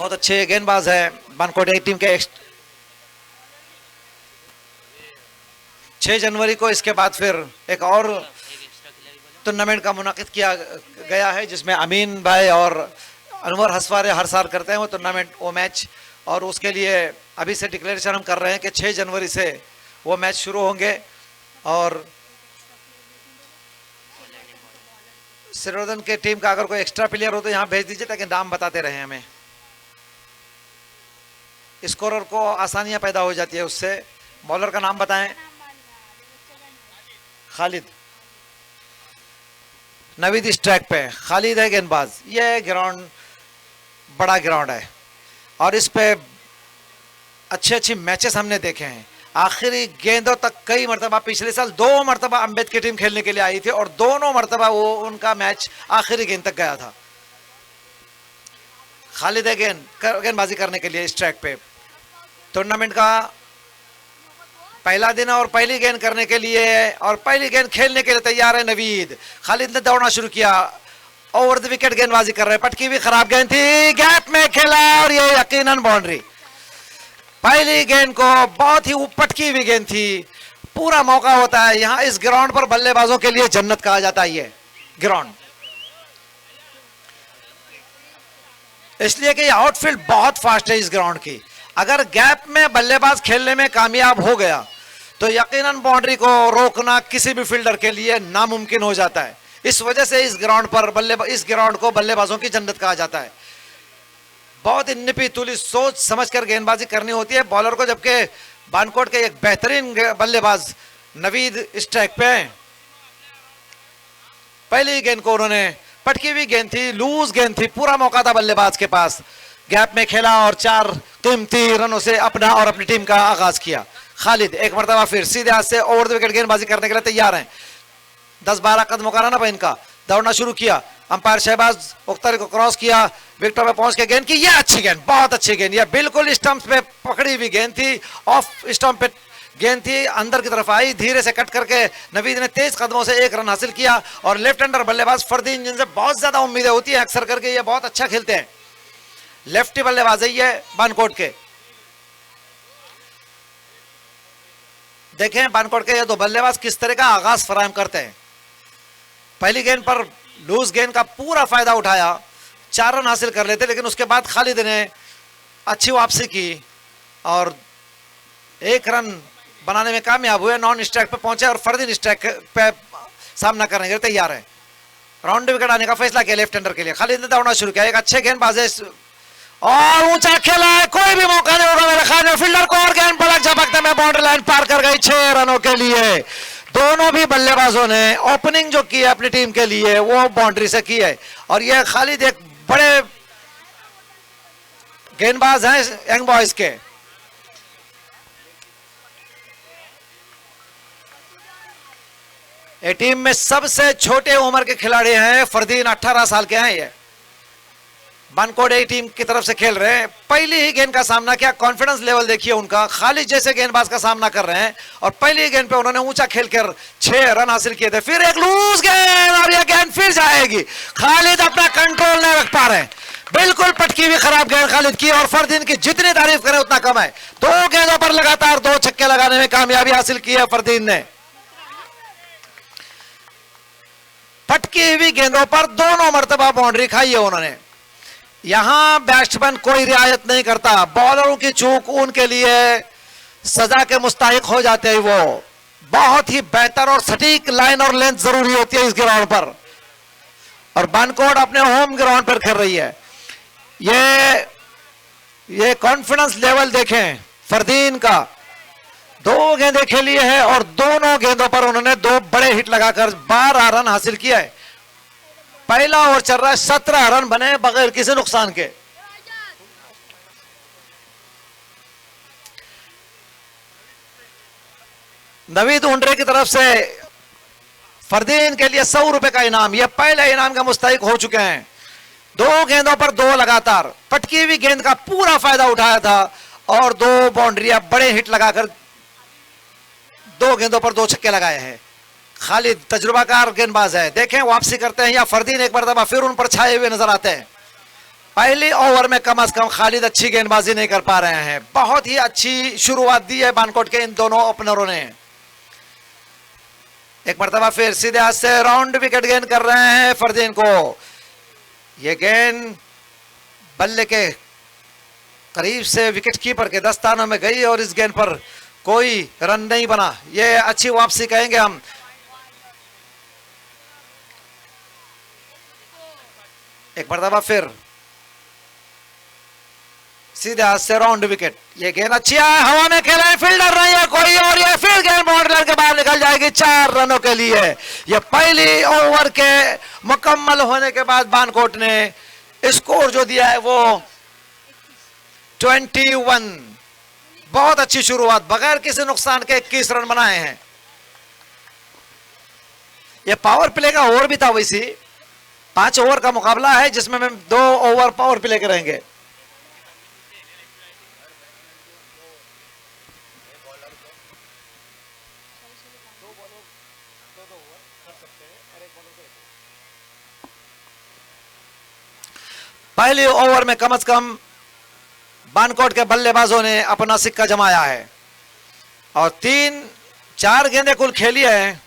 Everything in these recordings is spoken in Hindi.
बहुत अच्छे गेंदबाज है बानकोट टीम के। 6 जनवरी को इसके बाद फिर एक और टूर्नामेंट का मुनाकिद किया गया है जिसमें अमीन भाई और अनवर हसवारे हर साल करते हैं वो टूर्नामेंट, वो मैच। और उसके लिए अभी से डिक्लेरेशन हम कर रहे हैं कि 6 जनवरी से वो मैच शुरू होंगे। और सिरोधन के टीम का अगर कोई एक्स्ट्रा प्लेयर हो तो यहाँ भेज दीजिए ताकि नाम बताते रहे हमें। स्कोरर को आसानियां पैदा हो जाती है उससे। बॉलर का नाम बताएं। खालिद। नवीद स्ट्राइक पे, खालिद है गेंदबाज। ये ग्राउंड बड़ा ग्राउंड है और इस पे अच्छी मैचेस हमने देखे हैं। आखिरी गेंदों तक कई मरतबा, पिछले साल 2 मरतबा अम्बेद की टीम खेलने के लिए आई थी और दोनों मरतबा वो उनका मैच आखिरी गेंद तक गया था। खालिद है गेंदबाजी करने के लिए स्ट्राइक पे। टूर्नामेंट का पहला दिन और पहली गेंद करने के लिए और पहली गेंद खेलने के लिए तैयार है नवीद। खालिद ने दौड़ना शुरू किया, ओवर द विकेट गेंदबाजी कर रहे हैं। पटकी भी खराब गेंद थी, गैप में खेला और ये यकीनन बाउंड्री। पहली गेंद को बहुत ही पटकी हुई गेंद थी। पूरा मौका होता है यहाँ इस ग्राउंड पर, बल्लेबाजों के लिए जन्नत कहा जाता है ये ग्राउंड, इसलिए कि आउटफील्ड बहुत फास्ट है इस ग्राउंड की। अगर गैप में बल्लेबाज खेलने में कामयाब हो गया तो यकीनन बाउंड्री को रोकना किसी भी फील्डर के लिए नामुमकिन हो जाता है। इस वजह से इस ग्राउंड पर इस ग्राउंड को बल्लेबाजों की जन्नत कहा जाता है। बहुत ही निपी तुली सोच समझकर गेंदबाजी करनी होती है बॉलर को, जबकि बानकोट के एक बेहतरीन बल्लेबाज नवीद स्ट्राइक पे। पहली गेंद को उन्होंने, पटकी हुई गेंद थी, लूज गेंद थी, पूरा मौका था बल्लेबाज के पास, गैप में खेला और 4 कीमती रनों से अपना और अपनी टीम का आगाज किया। खालिद एक मरतबा फिर सीधे हाथ से ओवर द विकेट गेंदबाजी करने के लिए तैयार हैं। 10-12 कदमों का रन अब इनका। दौड़ना शुरू किया, अंपायर शहबाज उख्तर को क्रॉस किया, विकेट पे पहुंच के गेंद की। ये अच्छी गेंद, बहुत अच्छी गेंद, ये बिल्कुल स्टंप पे पकड़ी हुई गेंद थी, ऑफ स्टंप पे गेंद थी, अंदर की तरफ आई, धीरे से कट करके नवीद ने तेज कदमों से 1 रन हासिल किया। और लेफ्ट हैंडर बल्लेबाज फरदीन, जिनसे बहुत ज्यादा उम्मीदें होती है अक्सर करके, ये बहुत अच्छा खेलते हैं, लेफ्टी बल्लेबाज है ये बानकोट के। देखें बानकोट के ये 2 बल्लेबाज किस तरह का आगाज फराहम करते हैं। पहली गेंद पर लूज गेंद का पूरा फायदा उठाया, 4 रन हासिल कर लेते, लेकिन उसके बाद खालिद ने अच्छी वापसी की और 1 रन बनाने में कामयाब हुए। नॉन स्ट्राइक पे पहुंचे और फरदीन स्ट्राइक पे सामना करने के लिए तैयार है। राउंड विकेट आने का फैसला किया लेफ्ट हैंडर के लिए। खालिद ने दौड़ना शुरू किया, एक अच्छे गेंदबाज है और ऊंचा खेला है, कोई भी मौका नहीं होगा मेरे ख्याल में फील्डर को, और गेंद पलट झपकते में बाउंड्री लाइन पार कर गई 6 रनों के लिए। दोनों भी बल्लेबाजों ने ओपनिंग जो की है अपनी टीम के लिए वो बाउंड्री से की है। और ये खालिद एक बड़े गेंदबाज हैं यंग बॉयज के। ये टीम में सबसे छोटे उम्र के खिलाड़ी हैं फरदीन, 18 साल के हैं। ये बानकोट टीम की तरफ से खेल रहे हैं। पहली ही गेंद का सामना किया, कॉन्फिडेंस लेवल देखिए उनका, खालिद जैसे गेंदबाज का सामना कर रहे हैं और पहली गेंद पे उन्होंने ऊंचा खेलकर 6 रन हासिल किए थे। फिर एक लूज गेंद और यह गेंद फिर जाएगी। खालिद अपना कंट्रोल नहीं रख पा रहे, बिल्कुल पटकी हुई खराब गेंद खालिद की। और फरदीन की जितनी तारीफ करें उतना कम है। 2 गेंदों पर लगातार 2 छक्के लगाने में कामयाबी हासिल की है फरदीन ने। पटकी हुई गेंदों पर दोनों मरतबा बाउंड्री खाई है उन्होंने। यहां बैट्समैन कोई रियायत नहीं करता, बॉलरों की चूक उनके लिए सजा के मुस्ताहिक हो जाते हैं। वो बहुत ही बेहतर और सटीक लाइन और लेंथ जरूरी होती है इस ग्राउंड पर, और बानकोट अपने होम ग्राउंड पर खेल रही है। ये कॉन्फिडेंस लेवल देखें फरदीन का, 2 गेंदें खेली है और दोनों गेंदों पर उन्होंने 2 बड़े हिट लगाकर 12 रन हासिल किया है। पहला ओवर चल रहा है, 17 रन बने बगैर किसी नुकसान के। नवीद उंडरे की तरफ से फरदीन के लिए 100 रुपए का इनाम, यह पहले इनाम का मुस्तहिक हो चुके हैं। 2 गेंदों पर 2 लगातार, पटकी हुई गेंद का पूरा फायदा उठाया था और 2 बाउंड्रियां बड़े हिट लगाकर 2 गेंदों पर 2 छक्के लगाए हैं। खालिद तजुर्बाकार गेंदबाज है, देखें वापसी करते हैं या फरदीन एक मरतबा फिर उन पर छाए हुए नजर आते हैं। पहली ओवर में कम से कम खालिद अच्छी गेंदबाजी नहीं कर पा रहे हैं। बहुत ही अच्छी शुरुआत दी है बानकोट के इन दोनों ओपनरों ने। एक मरतबा फिर सीधे हाथ से राउंड विकेट गेंद कर रहे हैं फरदीन को। यह गेंद बल्ले के करीब से विकेट कीपर के दस्तानों में गई और इस गेंद पर कोई रन नहीं बना। यह अच्छी वापसी कहेंगे हम। एक मरतबा फिर सीधे हाथ से राउंड विकेट। ये गेंद अच्छी है, हवा में खेला, फील्डर नहीं है कोई और ये फिर गेंद बाउंड्री के बाहर निकल जाएगी 4 रनों के लिए। ये पहली ओवर के मुकम्मल होने के बाद बानकोट ने स्कोर जो दिया है वो 21। बहुत अच्छी शुरुआत, बगैर किसी नुकसान के 21 रन बनाए हैं। ये पावर प्ले का ओवर भी था, वैसी 5 ओवर का मुकाबला है जिसमें 2 ओवर पावर प्ले करेंगे। पहले ओवर में कम से कम बानकोट के बल्लेबाजों ने अपना सिक्का जमाया है और 3-4 गेंदें कुल खेली है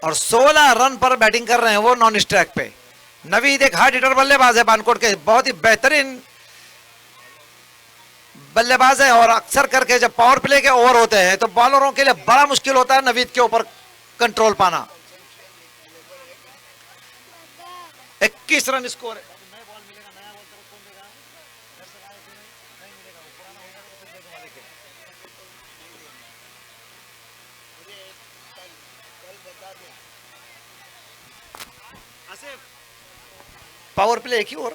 और 16 रन पर बैटिंग कर रहे हैं वो नॉन स्ट्राइक पे। नवीद एक हार्ड हिटर बल्लेबाज है बानकोट के, बहुत ही बेहतरीन बल्लेबाज है और अक्सर करके जब पावर प्ले के ओवर होते हैं तो बॉलरों के लिए बड़ा मुश्किल होता है नवीद के ऊपर कंट्रोल पाना। 21 रन स्कोर है। पावर प्ले एक ही ओवर,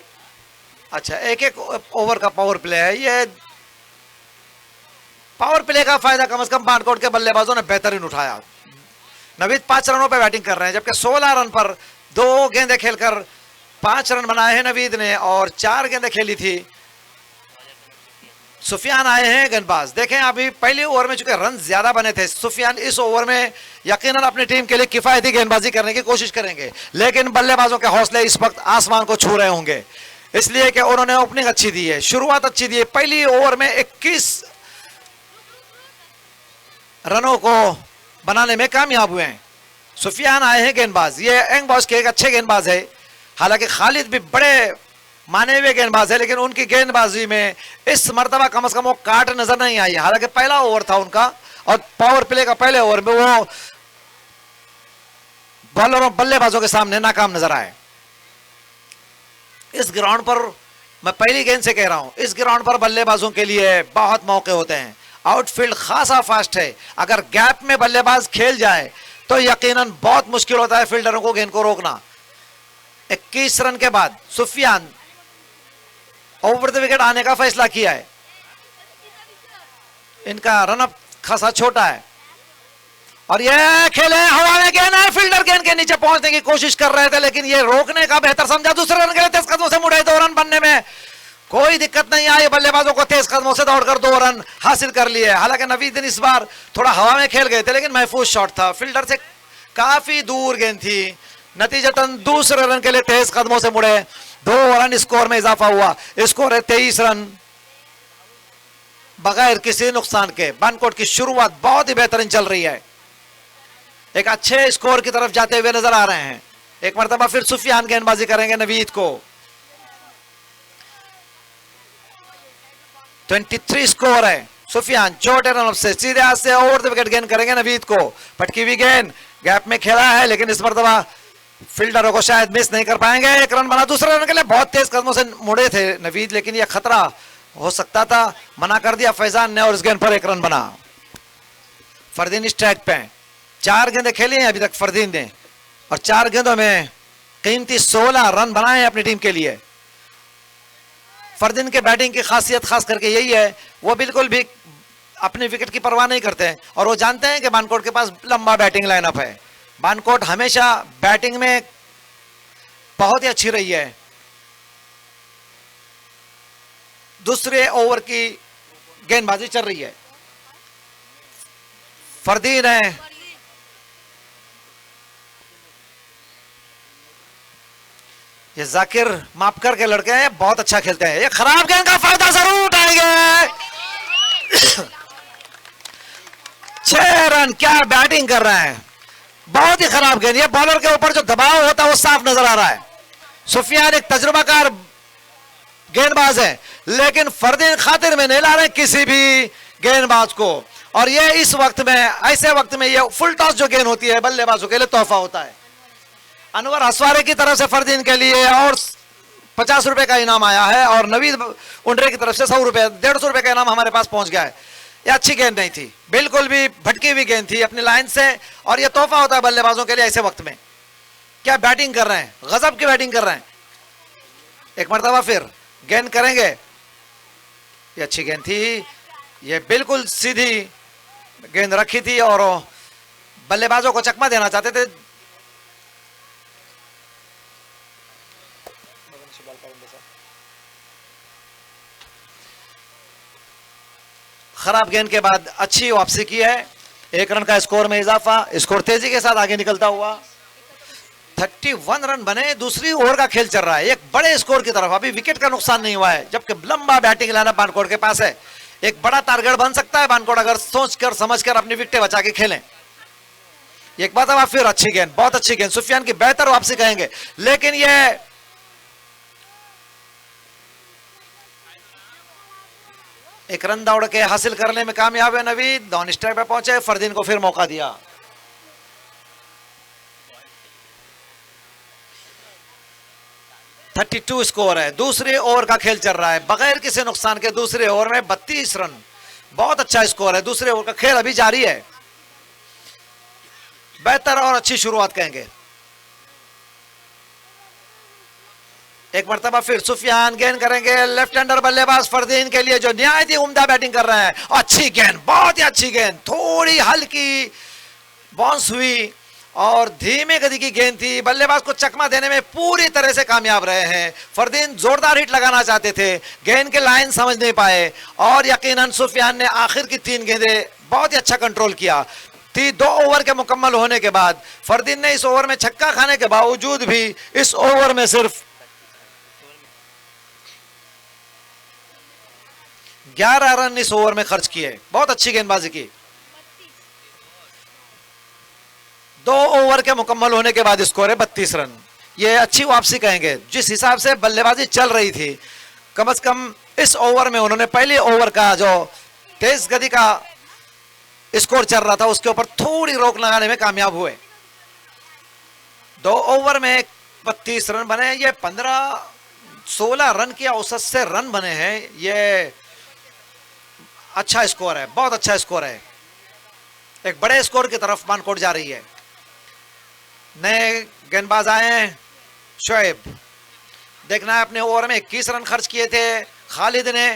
अच्छा एक ओवर का पावर प्ले है। ये पावर प्ले का फायदा कम से कम बानकोट के बल्लेबाजों ने बेहतरीन उठाया। नवीद 5 रनों पे बैटिंग कर रहे हैं जबकि 16 रन पर 2 गेंदें खेलकर 5 रन बनाए हैं नवीद ने और 4 गेंदें खेली थी। सुफियान आए हैं गेंदबाज। देखें अभी पहले ओवर में चूंकि रन ज्यादा बने थे, सुफियान इस ओवर में यकीनन अपनी टीम के लिए किफायती गेंदबाजी करने की कोशिश करेंगे, लेकिन बल्लेबाजों के हौसले इस वक्त आसमान को छू रहे होंगे इसलिए कि उन्होंने ओपनिंग अच्छी दी है, शुरुआत अच्छी दी है। पहली ओवर में 21 रनों को बनाने में कामयाब हुए हैं। सुफियान आए हैं गेंदबाज, ये एंग बॉस के एक अच्छे गेंदबाज है। हालांकि खालिद भी बड़े माने हुए गेंदबाज है लेकिन उनकी गेंदबाजी में इस मर्तबा कम से कम वो काट नजर नहीं आई। हालांकि पहला ओवर था उनका और पावर प्ले का पहले ओवर में वो बॉलरों बल्लेबाजों के सामने नाकाम नजर आए। इस ग्राउंड पर मैं पहली गेंद से कह रहा हूं, इस ग्राउंड पर बल्लेबाजों के लिए बहुत मौके होते हैं। आउटफील्ड खासा फास्ट है, अगर गैप में बल्लेबाज खेल जाए तो यकीनन बहुत मुश्किल होता है फील्डरों को गेंद को रोकना। 21 रन के बाद सुफियान ओवर द विकेट आने का फैसला किया है। इनका रनअप खासा छोटा है और ये खेले हवा में गेंद है, फील्डर गेंद के नीचे पहुंचने की कोशिश कर रहे थे लेकिन ये रोकने का बेहतर समझा। दूसरे रन के लिए तेज कदमों से मुड़े, 2 रन बनने में कोई दिक्कत नहीं आई। बल्लेबाजों को तेज कदमों से दौड़कर 2 रन हासिल कर लिए। हालांकि नवीद इस बार थोड़ा हवा में खेल गए थे लेकिन महफूज शॉट था, फील्डर से काफी दूर गेंद थी। नतीजतन दूसरे रन के लिए तेज कदमों से मुड़े, 2 रन स्कोर में इजाफा हुआ। स्कोर है 23 रन बगैर किसी नुकसान के। बानकोट की शुरुआत बहुत ही बेहतरीन चल रही है, एक अच्छे स्कोर की तरफ जाते हुए नजर आ रहे हैं। एक मरतबा फिर सुफियान गेंदबाजी करेंगे नवीद को। 23 स्कोर है। सुफियान छोटे रन से सीधे हाथ से ओवर द विकेट गेंद करेंगे नवीद को। पटकी हुई गेंद गैप में खेला है लेकिन इस मरतबा फील्डरों को शायद मिस नहीं कर पाएंगे। 1 रन बना। दूसरे रन के लिए बहुत तेज कदमों से मुड़े थे नवीद लेकिन यह खतरा हो सकता था, मना कर दिया फैजान ने और इस गेंद पर 1 रन बना। फरदीन स्ट्राइक पे 4 गेंदें खेली हैं अभी तक फरदीन ने और 4 गेंदों में कीमती 16 रन बनाए हैं अपनी टीम के लिए। फरदीन के बैटिंग की खासियत खास करके यही है, वो बिल्कुल भी अपने विकेट की परवाह नहीं करते और वो जानते हैं कि बानकोट के पास लंबा बैटिंग लाइनअप है। बानकोट हमेशा बैटिंग में बहुत ही अच्छी रही है। दूसरे ओवर की गेंदबाजी चल रही है। फरदीन है ये जाकिर मापकर के लड़के हैं, बहुत अच्छा खेलते हैं। ये खराब गेंद का फायदा जरूर उठाएंगे। 6 रन, क्या बैटिंग कर रहे हैं, बहुत ही खराब गेंद। ये बॉलर के ऊपर जो दबाव होता है वो साफ नजर आ रहा है। सुफियान एक तजुर्बाकार गेंदबाज है, लेकिन फरदीन खातिर में नहीं ला रहे किसी भी गेंदबाज को। और ये इस वक्त में, ऐसे वक्त में, ये फुल टॉस जो गेंद होती है बल्लेबाजों के लिए तोहफा होता है। अनवर हसवारे की तरफ से फरदीन के लिए और 50 रुपए का इनाम आया है, और नवीद उंडरे की तरफ से 100 रुपए, 150 रुपए का इनाम हमारे पास पहुंच गया है। ये अच्छी गेंद नहीं थी, बिल्कुल भी भटकी हुई गेंद थी अपनी लाइन से, और ये तोहफा होता है बल्लेबाजों के लिए ऐसे वक्त में। क्या बैटिंग कर रहे हैं, गजब की बैटिंग कर रहे हैं। एक मरतबा फिर गेंद करेंगे, ये अच्छी गेंद थी, ये बिल्कुल सीधी गेंद रखी थी और बल्लेबाजों को चकमा देना चाहते थे। खराब गेंद के बाद अच्छी वापसी की है। 1 रन का स्कोर में इजाफा, स्कोर तेजी के साथ आगे निकलता हुआ। 31 रन बने, दूसरी ओवर का खेल चल रहा है एक बड़े स्कोर की तरफ। अभी विकेट का नुकसान नहीं हुआ है, जबकि लंबा बैटिंग लाइनअप बानकोट के पास है। एक बड़ा टारगेट बन सकता है बानकोट अगर सोचकर समझकर अपनी विकेटें बचा के खेलें। एक बात अब फिर अच्छी गेंद, बहुत अच्छी गेंद, सुफियान की बेहतर वापसी कहेंगे, लेकिन यह एक रन दौड़ के हासिल करने में कामयाब है नवीद। डाउन स्ट्राइक पे पहुंचे, फरदीन को फिर मौका दिया। थर्टी 32 स्कोर है, दूसरे ओवर का खेल चल रहा है बगैर किसी नुकसान के। दूसरे ओवर में 32 रन, बहुत अच्छा स्कोर है। दूसरे ओवर का खेल अभी जारी है, बेहतर और अच्छी शुरुआत कहेंगे। एक मरतबा फिर सुफियान गेंद करेंगे, लेफ्ट हैंडर बल्लेबाज फरदीन के लिए जो निहायत ही उम्दा बैटिंग कर रहे हैं। अच्छी गेंद, बहुत ही अच्छी गेंद, थोड़ी हल्की बाउंस हुई और धीमे गति की गेंद थी। बल्लेबाज को चकमा देने में पूरी तरह से कामयाब रहे हैं। फरदीन जोरदार हिट लगाना चाहते थे, गेंद के लाइन समझ नहीं पाए, और यकीनन सुफियान ने आखिर की 3 गेंदें बहुत ही अच्छा कंट्रोल किया। 2 ओवर के मुकम्मल होने के बाद फरदीन ने इस ओवर में छक्का खाने के बावजूद भी इस ओवर में सिर्फ 11 रन इस ओवर में खर्च किए। बहुत अच्छी गेंदबाजी की। 2 ओवर के मुकम्मल होने के बाद स्कोर है 32 रन। ये अच्छी वापसी कहेंगे, जिस हिसाब से बल्लेबाजी चल रही थी। कम से कम इस ओवर में उन्होंने पहले ओवर का जो तेज गति का स्कोर चल रहा था उसके ऊपर थोड़ी रोक लगाने में कामयाब हुए। 2 ओवर में 32 रन बने। ये 15-16 रन की औसत से रन बने हैं। ये अच्छा स्कोर है, बहुत अच्छा स्कोर है। एक बड़े स्कोर की तरफ बानकोट जा रही है। नए गेंदबाज आए हैं, शोएब। देखना है, अपने ओवर में 21 रन खर्च किए थे खालिद ने,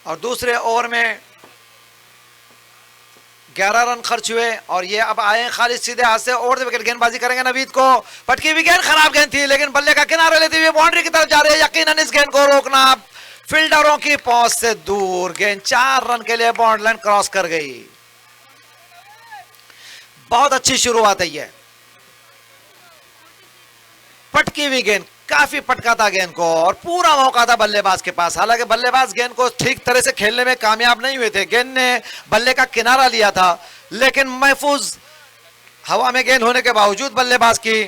और दूसरे ओवर में 11 रन खर्च हुए। और ये अब आए खालिद सीधे हाथ से ओवर द विकेट गेंदबाजी करेंगे नवीद को। पटकी हुई गेंद, खराब गेंद थी, लेकिन बल्ले का किनारा लेते हुए बाउंड्री की तरफ जा रहे हैं। यकीनन इस गेंद को रोकना फील्डरों की पहुंच से दूर। गेंद 4 रन के लिए बाउंड्री लाइन क्रॉस कर गई। बहुत अच्छी शुरुआत है ये। पटकी हुई गेंद, काफी पटका था गेंद को, और पूरा मौका था बल्लेबाज के पास। हालांकि बल्लेबाज गेंद को ठीक तरह से खेलने में कामयाब नहीं हुए थे। गेंद ने बल्ले का किनारा लिया था, लेकिन महफूज हवा में गेंद होने के बावजूद बल्लेबाज की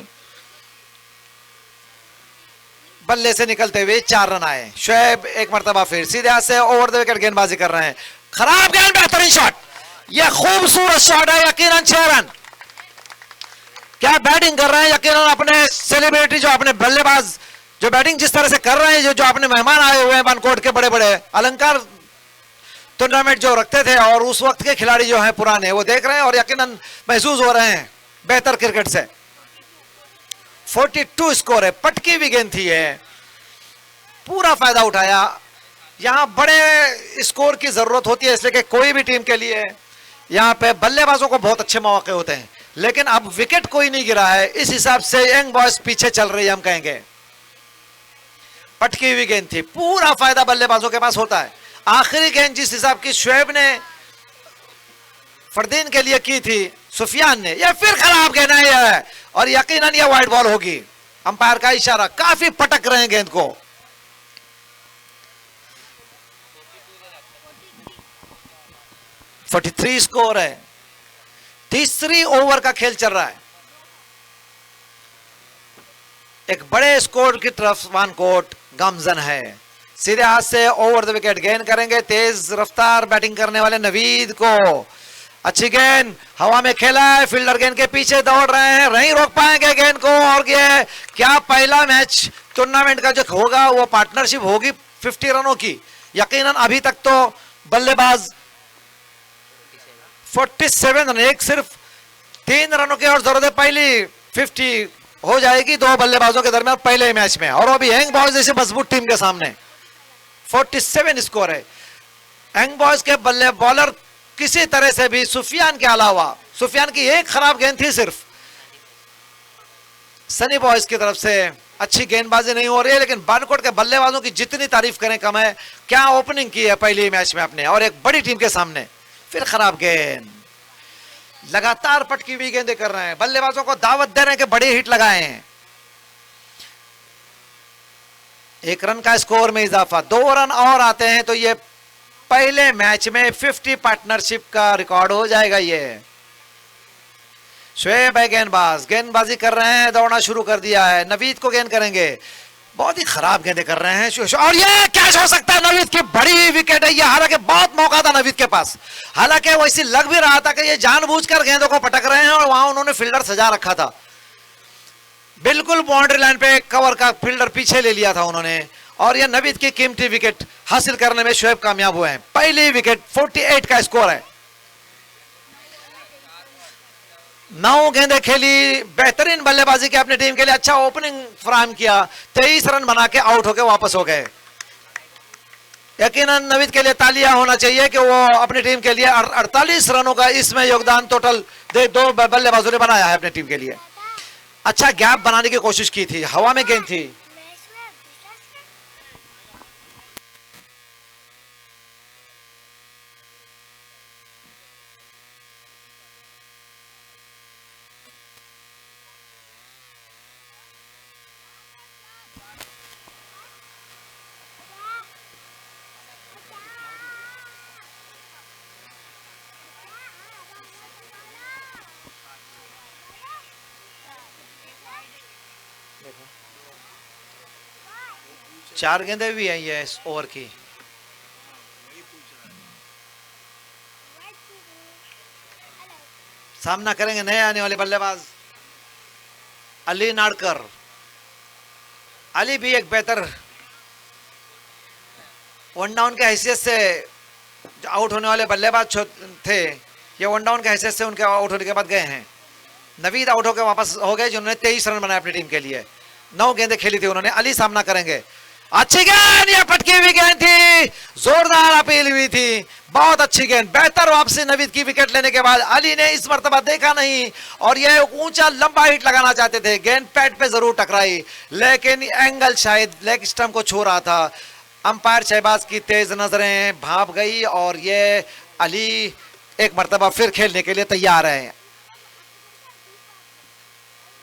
बल्ले से निकलते हुए 4 रन आए। शोएब एक मरतबा फिर सीधे हाथ से ओवर द विकेट गेंदबाजी कर रहे हैं। खराब गेंद, बेहतरीन शॉट, यह खूबसूरत शॉट है। यकीनन 6 रन। क्या बैटिंग कर रहे हैं यकीनन अपने सेलिब्रिटी, जो अपने बल्लेबाज जो बैटिंग जिस तरह से कर रहे हैं, जो अपने मेहमान आए हुए हैं बानकोट के बड़े बड़े अलंकार टूर्नामेंट जो रखते थे, और उस वक्त के खिलाड़ी जो हैं पुराने, वो देख रहे हैं और यकीनन महसूस हो रहे हैं बेहतर क्रिकेट से। 42 स्कोर है, पटकी हुई गेंद थी है, पूरा फायदा उठाया। यहां बड़े स्कोर की जरूरत होती है, इसलिए कि कोई भी टीम के लिए यहां पे बल्लेबाजों को बहुत अच्छे मौके होते हैं। लेकिन अब विकेट कोई नहीं गिरा है, इस हिसाब से यंग बॉयज पीछे चल रही है, हम कहेंगे। पटकी हुई गेंद थी, पूरा फायदा बल्लेबाजों के पास होता है। आखिरी गेंद जिस हिसाब की शोएब ने फरदीन के लिए की थी, सुफियान ने, यह फिर खराब गेंद है और यकीनन यह वाइड बॉल होगी। अंपायर का इशारा, काफी पटक रहे हैं गेंद को। 43 स्कोर है, तीसरी ओवर का खेल चल रहा है। एक बड़े स्कोर की तरफ वानकोट गामजन है। सीधे हाथ से ओवर द विकेट गेंद करेंगे तेज रफ्तार बैटिंग करने वाले नवीद को। अच्छी गेंद हवा में खेला है, फील्डर गेंद के पीछे दौड़ रहे हैं, नहीं रोक पाएंगे गेंद को। और ये क्या पहला मैच टूर्नामेंट का जो होगा वो पार्टनरशिप होगी 50 रनों की। यकीनन अभी तक तो बल्लेबाज 47 रन, एक सिर्फ 3 रनों की और जरूरत है, पहली 50 हो जाएगी दो बल्लेबाजों के दरमियान पहले मैच में, और वो भी यंग बॉयज जैसे मजबूत टीम के सामने। 47 स्कोर है। यंग बॉयज के बल्ले बॉलर किसी तरह से भी सुफियान के अलावा, सुफियान की एक खराब गेंद थी सिर्फ, सनी बॉयज की तरफ से अच्छी गेंदबाजी नहीं हो रही है, लेकिन बानकोट के बल्लेबाजों की जितनी तारीफ करें कम है। क्या ओपनिंग की है पहली मैच में अपने, और एक बड़ी टीम के सामने फिर खराब गेंद। लगातार पटकी हुई गेंदें कर रहे हैं, बल्लेबाजों को दावत दे रहे हैं कि बड़े हिट लगाए हैं। 1 रन का स्कोर में इजाफा, 2 रन और आते हैं तो ये पहले मैच में 50 पार्टनरशिप का रिकॉर्ड हो जाएगा। ये शोएब है गेंदबाज, गेंदबाजी कर रहे हैं, दौड़ना शुरू कर दिया है। नवीद को गेंद करेंगे, बहुत ही खराब गेंदें कर रहे हैं, और ये कैच हो सकता है। नवीद की बड़ी विकेट है ये, हालांकि बहुत मौका था नवीद के पास, हालांकि वैसे लग भी रहा था कि ये जानबूझकर गेंदों को पटक रहे हैं, और वहां उन्होंने फील्डर सजा रखा था, बिल्कुल बाउंड्री लाइन पे कवर का फील्डर पीछे ले लिया था उन्होंने, और ये नवीद की कीमती विकेट हासिल करने में शोएब कामयाब हुए हैं। पहली विकेट, 48 का स्कोर है। 9 गेंदें खेली, बेहतरीन बल्लेबाजी की अपनी टीम के लिए, अच्छा ओपनिंग फराहम किया, 23 रन बना के आउट होकर वापस हो गए। यकीनन नवीद के लिए तालियां होना चाहिए कि वो अपनी टीम के लिए 48 रनों का इसमें योगदान टोटल दो बल्लेबाजों ने बनाया है अपनी टीम के लिए। अच्छा गैप बनाने की कोशिश की थी, हवा में गेंद थी। चार गेंदें भी हैं ये इस ओवर की। सामना करेंगे नए आने वाले बल्लेबाज अली नाड़कर। अली भी एक बेहतर वन डाउन के हैसियत से आउट होने वाले बल्लेबाज थे, ये वन डाउन के हैसियत से उनके आउट होने के बाद गए हैं। नवीद आउट होकर वापस हो गए जिन्होंने 23 रन बनाए अपनी टीम के लिए, 9 गेंदें खेली थी उन्होंने। अली सामना करेंगे, अच्छी गेंद, ये पटकी हुई गेंद थी, जोरदार अपील हुई थी, बहुत अच्छी गेंद, बेहतर वापसी नवीद की विकेट लेने के बाद। अली ने इस मर्तबा देखा नहीं और ये ऊंचा लंबा हिट लगाना चाहते थे, गेंद पैड पे जरूर टकराई, लेकिन एंगल शायद लेग स्टंप को छू रहा था। अंपायर शहबाज की तेज नजरें भाप गई और ये अली एक मर्तबा फिर खेलने के लिए तैयार है।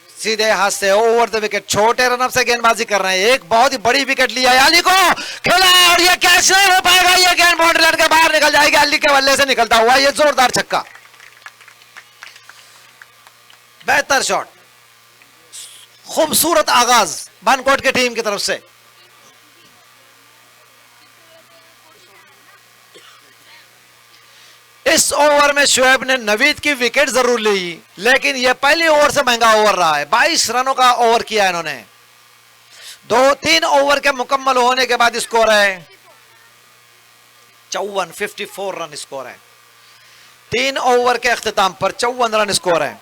सीधे हाथ से ओवर द विकेट, छोटे रनअप से गेंदबाजी कर रहे हैं, एक बहुत ही बड़ी विकेट लिया है, अली को खेला और ये कैच नहीं हो पाएगा, ये गेंद बाउंड्री लाइन के बाहर निकल जाएगी। अली के बल्ले से निकलता हुआ ये जोरदार छक्का, बेहतर शॉट, खूबसूरत आगाज बानकोट की टीम की तरफ से। इस ओवर में शोएब ने नवीद की विकेट जरूर ली, लेकिन यह पहली ओवर से महंगा ओवर रहा है। 22 रनों का ओवर किया इन्होंने। 2-3 ओवर के मुकम्मल होने के बाद स्कोर है 54, 54 रन स्कोर है। 3 ओवर के अख्तिताम पर 54 रन स्कोर है।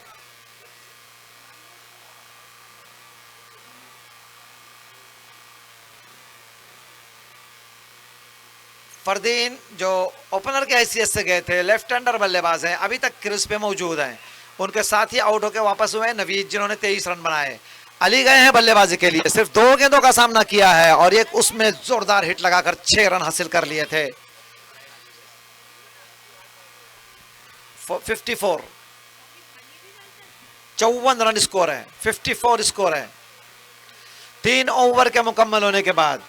फरदीन जो ओपनर के हैसियत से गए थे, लेफ्ट हैंडर बल्लेबाज हैं, अभी तक क्रीज पे मौजूद हैं, उनके साथ ही आउट होकर वापस हुए हैं नवीद जिन्होंने 23 रन बनाए। अली गए हैं बल्लेबाजी के लिए, सिर्फ 2 गेंदों का सामना किया है और एक उसमें जोरदार हिट लगाकर 6 रन हासिल कर लिए थे। 54, 54 रन स्कोर है, 54 स्कोर है। 3 ओवर के मुकम्मल होने के बाद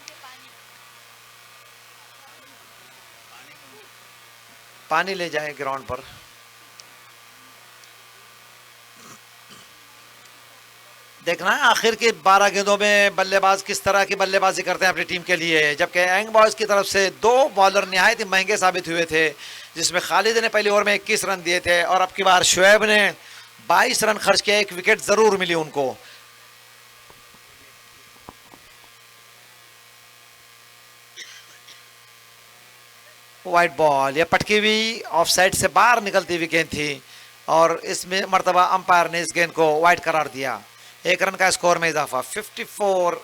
पानी ले जाएं ग्राउंड पर। देखना है आखिर की 12 गेंदों में बल्लेबाज किस तरह की बल्लेबाजी करते हैं अपनी टीम के लिए। जबकि यंग बॉयज की तरफ से 2 बॉलर निहायत ही महंगे साबित हुए थे, जिसमें खालिद ने पहली ओवर में 21 रन दिए थे और अब की बार शुएब ने 22 रन खर्च किया। एक विकेट जरूर मिली उनको। वाइट बॉल, यह पटकी हुई ऑफ साइड से बाहर निकलती हुई गेंद थी और इसमें मर्तबा अंपायर ने इस गेंद को वाइट करार दिया। 1 रन का स्कोर में इजाफा, 54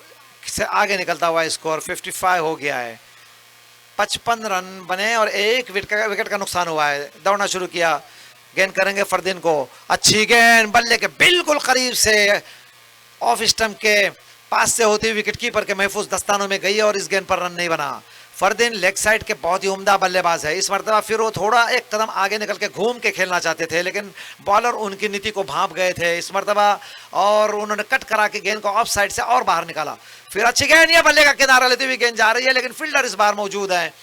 से आगे निकलता हुआ स्कोर 55 हो गया है। 55 रन बने और 1 विकेट का नुकसान हुआ है। दौड़ना शुरू किया, गेंद करेंगे फरदीन को। अच्छी गेंद बल्ले के बिल्कुल करीब से ऑफ स्टंप के पास से होती हुई विकेट कीपर के महफूज दस्तानों में गई और इस गेंद पर रन नहीं बना। फरदीन लेग साइड के बहुत ही उम्दा बल्लेबाज है। इस मरतबा फिर वो थोड़ा एक कदम आगे निकल के घूम के खेलना चाहते थे, लेकिन बॉलर उनकी नीति को भांप गए थे इस मरतबा और उन्होंने कट करा के गेंद को ऑफ साइड से और बाहर निकाला। फिर अच्छी गेंद, ये बल्ले का किनारा लेते हुए गेंद जा रही है, लेकिन फील्डर इस बार मौजूद है।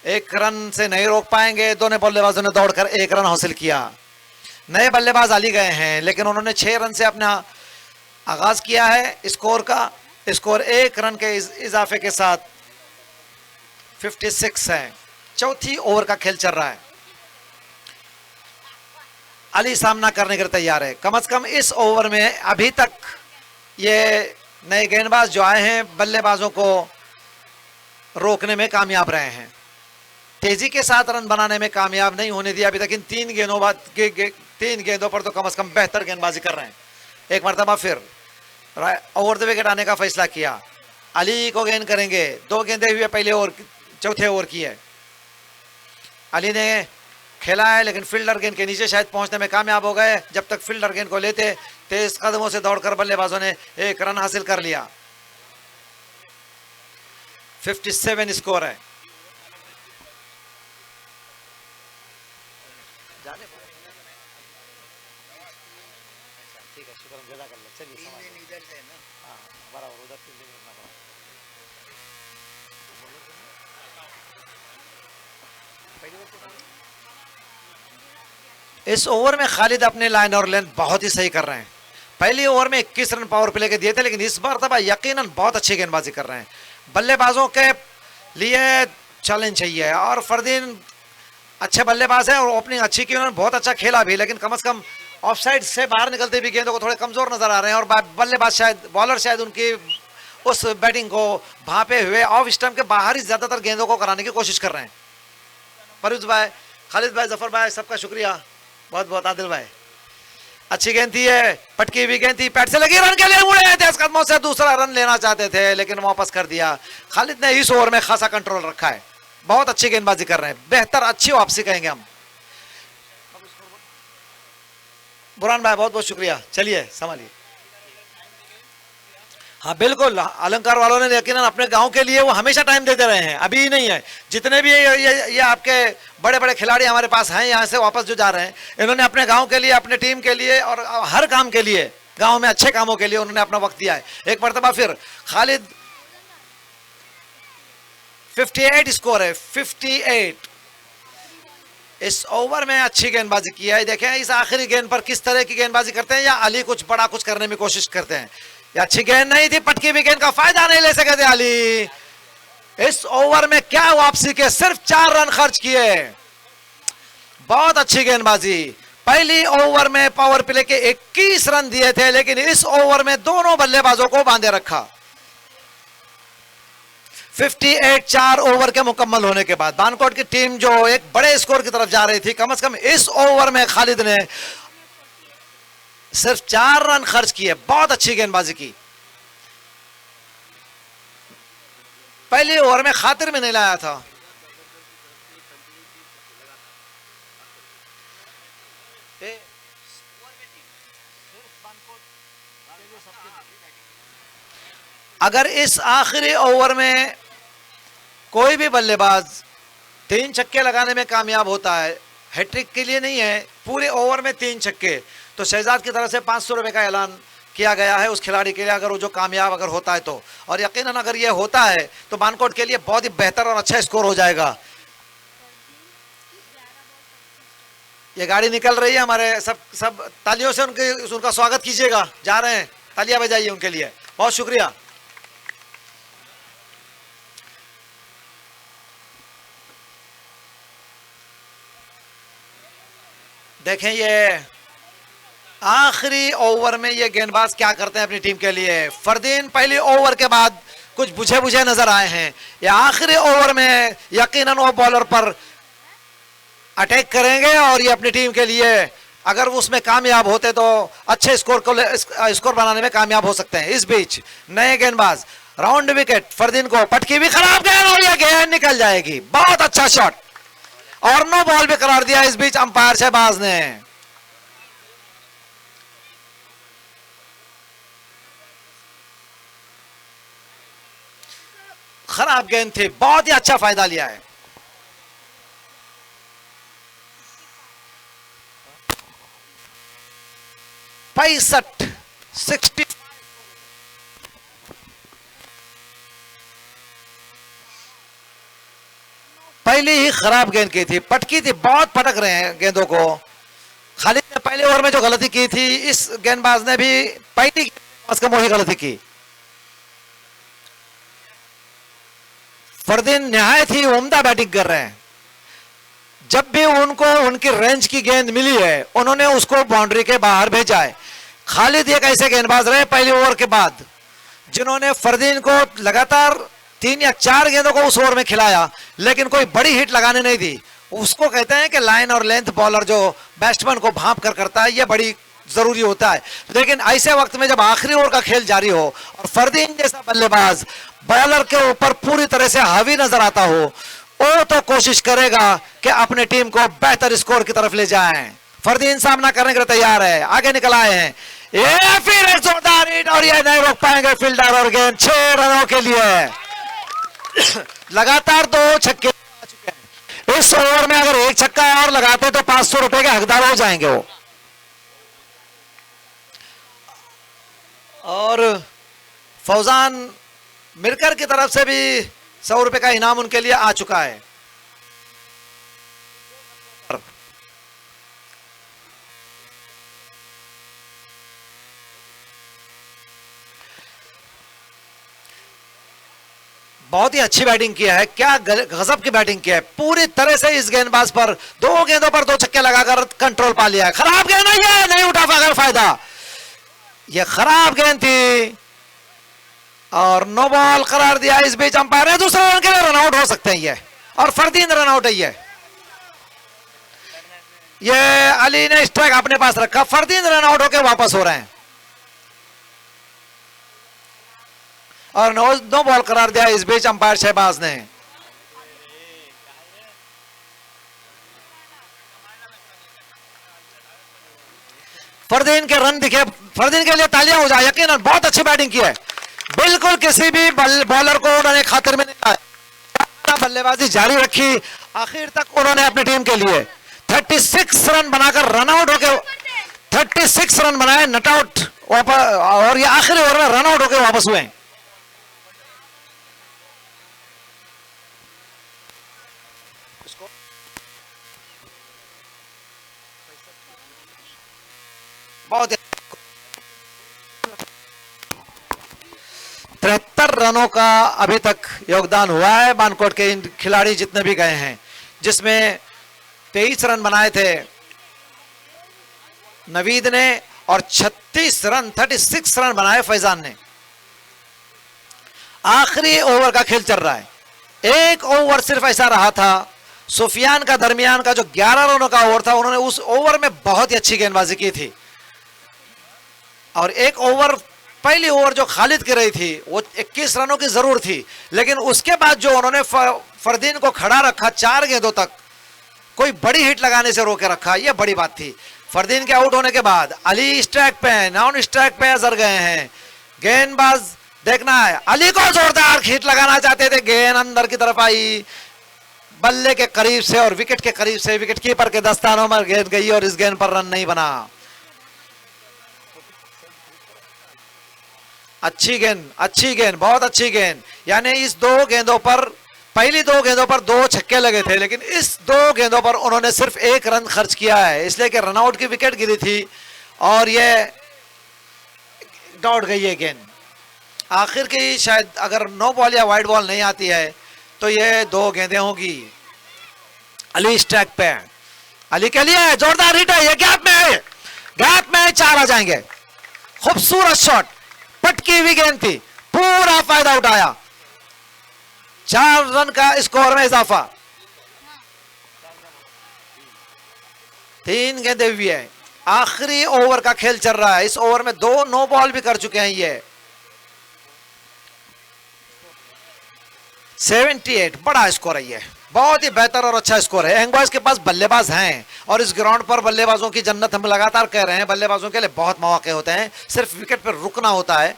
1 रन से नहीं रोक पाएंगे। दोनों बल्लेबाजों ने दौड़कर 1 रन हासिल किया। नए बल्लेबाज आ गए हैं, लेकिन उन्होंने 6 रन से अपना आगाज किया है। स्कोर का स्कोर 1 रन के इजाफे के साथ 56 है। चौथी ओवर का खेल चल रहा है। अली सामना करने के लिए तैयार है। कम से कम इस ओवर में अभी तक ये नए गेंदबाज जो आए हैं बल्लेबाजों को रोकने में कामयाब रहे हैं। तेजी के साथ रन बनाने में कामयाब नहीं होने दिया अभी तक। इन 3 गेंदों पर तो कम से कम बेहतर गेंदबाजी कर रहे हैं। एक मरतबा फिर ओवर द विकेट आने का फैसला किया। अली को गेंद करेंगे। 2 गेंदें हुए पहले ओवर, चौथे ओवर की है। अली ने खेला है, लेकिन फील्डर गेंद के नीचे शायद पहुंचने में कामयाब हो गए। जब तक फील्डर गेंद को लेते, तेज कदमों से दौड़कर बल्लेबाजों ने 1 रन हासिल कर लिया। 57 स्कोर है। इस ओवर में खालिद अपने लाइन और लेंथ बहुत ही सही कर रहे हैं। पहली ओवर में 21 रन पावर प्ले के दिए थे, लेकिन इस बार तब यकीनन बहुत अच्छी गेंदबाजी कर रहे हैं। बल्लेबाजों के लिए चैलेंज चाहिए और फरदीन अच्छे बल्लेबाज है और ओपनिंग अच्छी की, उन्होंने बहुत अच्छा खेला भी, लेकिन कम से कम ऑफ साइड से बाहर निकलते भी गेंदों को थोड़े कमजोर नजर आ रहे हैं और बल्लेबाज शायद बॉलर शायद उनकी उस बैटिंग को भांपे हुए ऑफ स्टंप के बाहर ही ज्यादातर गेंदों को कराने की कोशिश कर रहे हैं। परवेज भाई, खालिद भाई, जफर भाई, सबका शुक्रिया बहुत बहुत। आदिल भाई, अच्छी गेंद थी, है पटकी हुई गेंद थी, पैड से लगी, रन के लिए उड़े तेज कदमों से दूसरा रन लेना चाहते थे, लेकिन वापस कर दिया। खालिद ने इस ओवर में खासा कंट्रोल रखा है। बहुत अच्छी गेंदबाजी कर रहे हैं, बेहतर अच्छी वापसी कहेंगे हम। बुरहान भाई बहुत बहुत शुक्रिया। चलिए संभालिए। हाँ बिल्कुल, अलंकार वालों ने यकीनन अपने गांव के लिए वो हमेशा टाइम देते रहे हैं, अभी नहीं है। जितने भी ये आपके बड़े बड़े खिलाड़ी हमारे पास हैं यहाँ से वापस जो जा रहे हैं, इन्होंने अपने गांव के लिए, अपने टीम के लिए और हर काम के लिए, गांव में अच्छे कामों के लिए उन्होंने अपना वक्त दिया है। एक मरतबा फिर खालिद 58 स्कोर है, 58। इस ओवर में अच्छी गेंदबाजी की है। देखें इस आखिरी गेंद पर किस तरह की गेंदबाजी करते हैं, या अली कुछ बड़ा कुछ करने में कोशिश करते हैं। अच्छी गेंद नहीं थी, पटकी भी गेंद का फायदा नहीं ले सके थे अली। इस ओवर में क्या वापसी के, सिर्फ 4 रन खर्च किए। बहुत अच्छी गेंदबाजी। पहली ओवर में पावर प्ले के 21 रन दिए थे, लेकिन इस ओवर में दोनों बल्लेबाजों को बांधे रखा। 58 4 ओवर के मुकम्मल होने के बाद बानकोट की टीम जो एक बड़े स्कोर की तरफ जा रही थी, कम से कम इस ओवर में खालिद ने सिर्फ 4 रन खर्च किए। बहुत अच्छी गेंदबाजी की। पहले ओवर में खातिर में नहीं लाया था। अगर इस आखिरी ओवर में कोई भी बल्लेबाज 3 छक्के लगाने में कामयाब होता है, हैट्रिक के लिए नहीं है, पूरे ओवर में 3 छक्के, तो शहजाद की तरफ से 500 रुपए का ऐलान किया गया है उस खिलाड़ी के लिए, अगर वो जो कामयाब अगर होता है तो। और यकीनन अगर ये होता है तो बानकोट के लिए बहुत ही बेहतर और अच्छा स्कोर हो जाएगा। ये गाड़ी निकल रही है, हमारे सब तालियों से उनका स्वागत कीजिएगा, जा रहे हैं, तालियां बजाइए उनके लिए, बहुत शुक्रिया। देखें ये आखिरी ओवर में ये गेंदबाज क्या करते हैं अपनी टीम के लिए। फरदीन पहले ओवर के बाद कुछ बुझे बुझे नजर आए हैं, ये आखिरी ओवर में यकीनन वो बॉलर पर अटैक करेंगे और ये अपनी टीम के लिए अगर वो उसमें कामयाब होते तो अच्छे स्कोर बनाने में कामयाब हो सकते हैं। इस बीच नए गेंदबाज, राउंड विकेट, फरदीन को पटकी भी खराब गेंद और ये गेंद निकल जाएगी, बहुत अच्छा शॉट और नो बॉल भी करार दिया इस बीच अंपायर शहबाज ने। खराब गेंद थी, बहुत ही अच्छा फायदा लिया है। पैंसठ 60 पहले ही खराब गेंद की थी, पटकी थी, बहुत पटक रहे हैं गेंदों को। खालिद ने पहले ओवर में जो गलती की थी, इस गेंदबाज ने भी पहली गेंदबाज वही गलती की। फरदीन निहायत ही उम्दा बैटिंग कर रहे हैं, जब भी उनको उनकी रेंज की गेंद मिली है उन्होंने उसको बाउंड्री के बाहर भेजा है। खालिद एक ऐसे गेंदबाज रहे पहले ओवर के बाद जिन्होंने फरदीन को लगातार 3 या 4 गेंदों को उस ओवर में खिलाया, लेकिन कोई बड़ी हिट लगाने नहीं दी। उसको कहते हैं कि लाइन और लेंथ बॉलर जो बैट्समैन को भांप कर करता है, यह बड़ी जरूरी होता है। लेकिन ऐसे वक्त में जब आखिरी ओवर का खेल जारी हो और फरदीन जैसा बल्लेबाज बॉलर के ऊपर पूरी तरह से हावी नजर आता हो, वो तो कोशिश करेगा कि अपने टीम को बेहतर स्कोर की तरफ ले जाएं। फरदीन सामना करने के लिए तैयार है, आगे निकल आए हैं, ये फिर एक जोरदार हिट और ये नहीं रोक पाएंगे फील्डर और गेंद 6 रनों के लिए। लगातार 2 छक्के आ चुके हैं। इस ओवर में अगर एक छक्का और लगाते तो 500 रुपए के हकदार हो जाएंगे वो। और फौजान मिरकर की तरफ से भी 100 रुपए का इनाम उनके लिए आ चुका है। बहुत ही अच्छी बैटिंग किया है, क्या गजब की बैटिंग किया है, पूरी तरह से इस गेंदबाज पर 2 गेंदों पर 2 छक्के लगाकर कंट्रोल पा लिया है। खराब गेंद है, नहीं उठा पाएगा फायदा, ये खराब गेंद थी और नो बॉल करार दिया। इस बीच अंपायर ने दूसरे रन के लिए रन आउट हो सकते हैं ये, और फरदीन रन आउट है ये अली ने स्ट्राइक अपने पास रखा, फरदीन रन आउट होकर वापस हो रहे हैं और नो बॉल करार दिया इस बीच अंपायर शहबाज ने। फरदीन के रन दिखे, फरदीन के लिए तालियां हो जाए, यकीनन बहुत अच्छी बैटिंग की है, बिल्कुल किसी भी बॉलर को उन्होंने खातिर में नहीं लाया, बल्लेबाजी जारी रखी, आखिर तक उन्होंने अपनी टीम के लिए 36 रन बनाकर रन आउट होकर 36 रन बनाए, नट आउट वापस, और ये आखिरी ओवर में रन आउट होकर वापस हुए। बहुत 73 रनों का अभी तक योगदान हुआ है बानकोट के इन खिलाड़ी जितने भी गए हैं, जिसमें 23 रन बनाए थे नवीद ने और 36 रन बनाए फैजान ने। आखिरी ओवर का खेल चल रहा है, एक ओवर सिर्फ ऐसा रहा था सुफियान का दरमियान का जो 11 रनों का ओवर था, उन्होंने उस ओवर में बहुत ही अच्छी गेंदबाजी की थी और एक ओवर पहली ओवर जो खालिद की रही थी वो 21 रनों की जरूर थी, लेकिन उसके बाद जो उन्होंने फरदीन को खड़ा रखा 4 गेंदों तक, कोई बड़ी हिट लगाने से रोके रखा, यह बड़ी बात थी। फरदीन के आउट होने के बाद अली स्ट्राइक पे, नॉन स्ट्राइक पे असर गए हैं, गेंदबाज देखना है, अली को जोरदार हिट लगाना चाहते थे, गेंद अंदर की तरफ आई, बल्ले के करीब से और विकेट के करीब से, विकेट कीपर के दस्तानों में गेंद गई और इस गेंद पर रन नहीं बना। अच्छी गेंद, बहुत अच्छी गेंद। यानी इस दो गेंदों पर, पहली दो गेंदों पर 2 छक्के लगे थे, लेकिन इस 2 गेंदों पर उन्होंने सिर्फ 1 रन खर्च किया है, इसलिए कि रनआउट की विकेट गिरी थी और ये दौड़ गई है गेंद। आखिर की शायद अगर नो बॉल या वाइड बॉल नहीं आती है तो ये 2 गेंदें होगी। अली स्ट्राइक पे, अली के लिए जोरदार हिट है, ये गैप में है, गैप में 4 आ जाएंगे। खूबसूरत शॉट, पटकी हुई गेंद थी, पूरा फायदा उठाया। 4 रन का स्कोर में इजाफा। 3 गेंदें हुई है, आखिरी ओवर का खेल चल रहा है। इस ओवर में 2 नो बॉल भी कर चुके हैं ये। 78 बड़ा स्कोर है ये, बहुत ही बेहतर और अच्छा स्कोर है। यंग बॉयज के पास बल्लेबाज हैं और इस ग्राउंड पर बल्लेबाजों की जन्नत हम लगातार कह रहे हैं। बल्लेबाजों के लिए बहुत मौके होते हैं, सिर्फ विकेट पर रुकना होता है।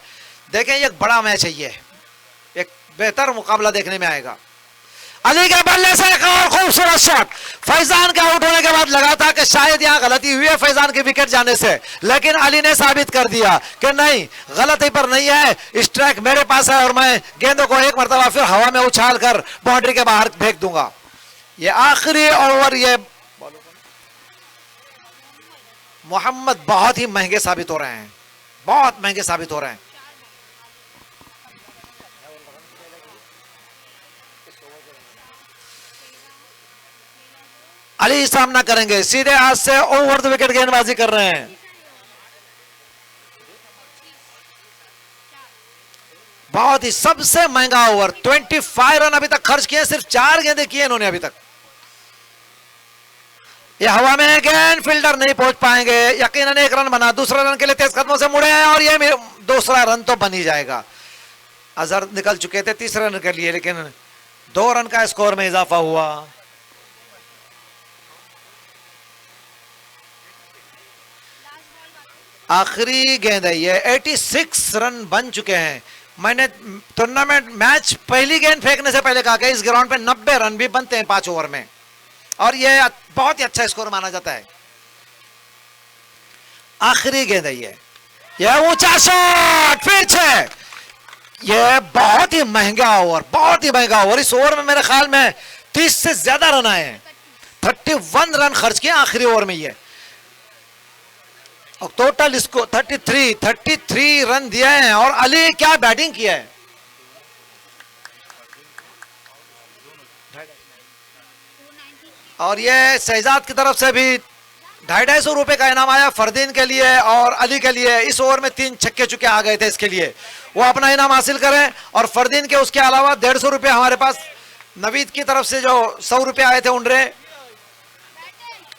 देखें ये एक बड़ा मैच है, ये एक बेहतर मुकाबला देखने में आएगा। अली के बल्ले से एक और खूबसूरत शॉट। फैजान के आउट होने के बाद लगा था कि शायद यहां गलती हुई है फैजान के विकेट जाने से, लेकिन अली ने साबित कर दिया कि नहीं, गलती पर नहीं है, स्ट्राइक मेरे पास है और मैं गेंदों को एक मरतबा फिर हवा में उछाल कर बाउंड्री के बाहर फेंक दूंगा। ये आखिरी ओवर, ये मोहम्मद बहुत ही महंगे साबित हो रहे हैं, बहुत महंगे साबित हो रहे हैं। अली सामना करेंगे, सीधे हाथ से ओवर द विकेट गेंदबाजी कर रहे हैं। बहुत ही सबसे महंगा ओवर, 25 रन अभी तक खर्च किए, सिर्फ 4 गेंदें किए इन्होंने अभी तक। ये हवा में गेंद, फील्डर नहीं पहुंच पाएंगे। यकीनन 1 रन बना, दूसरा रन के लिए तेज कदमों से मुड़े हैं और ये दूसरा रन तो बन ही जाएगा। अजहर निकल चुके थे तीसरे रन के लिए, लेकिन 2 रन का स्कोर में इजाफा हुआ। आखिरी गेंद है ये, 86 रन बन चुके हैं। मैंने टूर्नामेंट मैच पहली गेंद फेंकने से पहले कहा कि इस ग्राउंड पे 90 रन भी बनते हैं 5 ओवर में, और ये बहुत ही अच्छा स्कोर माना जाता है। आखिरी गेंद है ये ऊंचा शॉट, फिर 6। ये बहुत ही महंगा ओवर, बहुत ही महंगा ओवर। इस ओवर में मेरे ख्याल में 30 से ज्यादा रन आए हैं, 31 रन खर्च किए आखिरी ओवर में ये, और टोटल इसको 33 रन दिए हैं। और अली क्या बैटिंग किया है, और ये शहजाद की तरफ से भी 250 रुपए का इनाम आया फरदीन के लिए और अली के लिए। इस ओवर में 3 छक्के चुके आ गए थे, इसके लिए वो अपना इनाम हासिल करें। और फरदीन के उसके अलावा 150 रुपए हमारे पास नवीद की तरफ से जो 100 रुपए आए थे उनरे,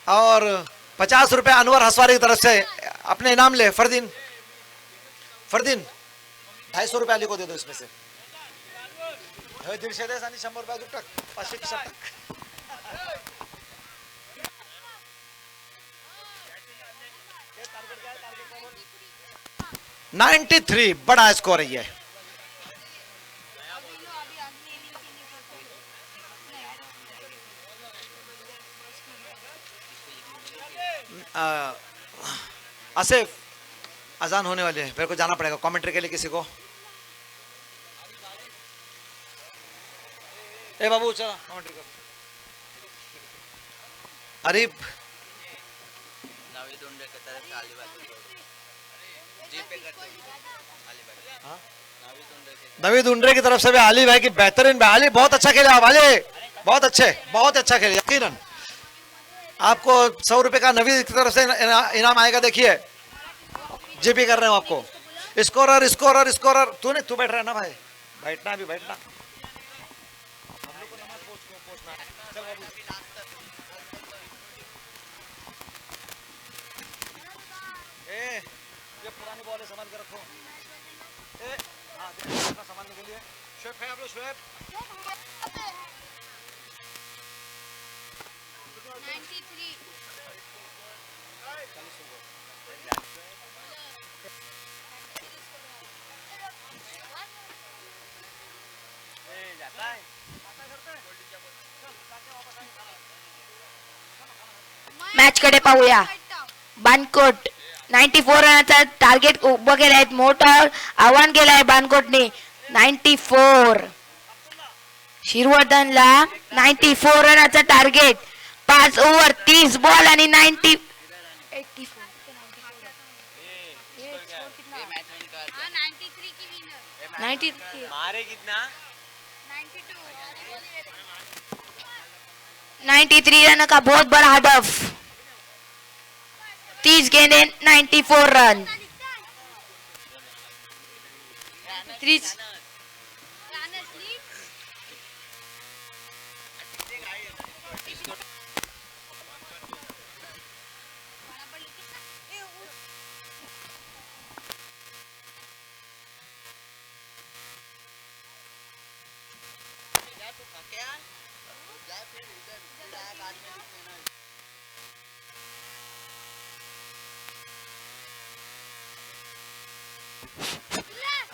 और 50 रुपए अनवर हसवारी की तरफ से अपने इनाम ले। फरदीन 250 रुपए अली को दे दो इसमें से। 93 बड़ा स्कोर है ये। आसिफ, अजान होने वाले हैं, मेरे को जाना पड़ेगा कमेंट्री के लिए किसी को। ए बाबू चला कमेंट्री कर। अरीब नवीद उंडरे की तरफ से भी अली भाई की बेहतरीन, अली बहुत अच्छा खेले आप, अली बहुत अच्छा खेले। यकीनन आपको 100 रुपए का नवीद की तरफ से इनाम आएगा। देखिए जीपी कर रहे हो आपको। स्कोरर स्कोरर स्कोरर, तू बैठ रहा है ना भाई, बैठना भी बैठना। हम लोग को नमाज पहुंचना है। चल बाबू, ये पुरानी बॉल है, संभाल कर रखो। हाँ देखो संभालने के लिए शुएब है आप लोग। शुएब 93 मॅच कडे पाहूया। बानकोट 94 रनाचा टार्गेट उभं केलं आहे. मोठं आव्हान केलं आहे बानकोटने. 94 शिरवर्धनला 94 रनाचा टार्गेट. 5 ओव्हर 30 बॉल आणि 90 93 रन का बहुत बड़ा हदफ. 30 गेंदे 94 रन. 30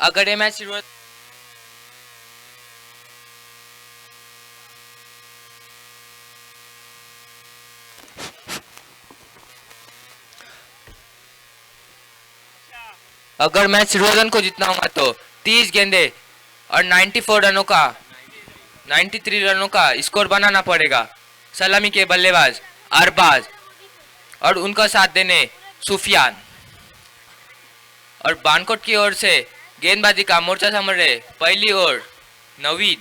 अगर ये मैच शुरू अगर मैच शिरोधन को जीतना होगा तो 30 गेंदे और 94 रनों का 93 रनों का स्कोर बनाना पड़ेगा. सलामी के बल्लेबाज अरबाज और उनका साथ देने सुफियान. और बानकोट की ओर से गेंदबाजी का मोर्चा संभाल रहे पहली ओर नवीद.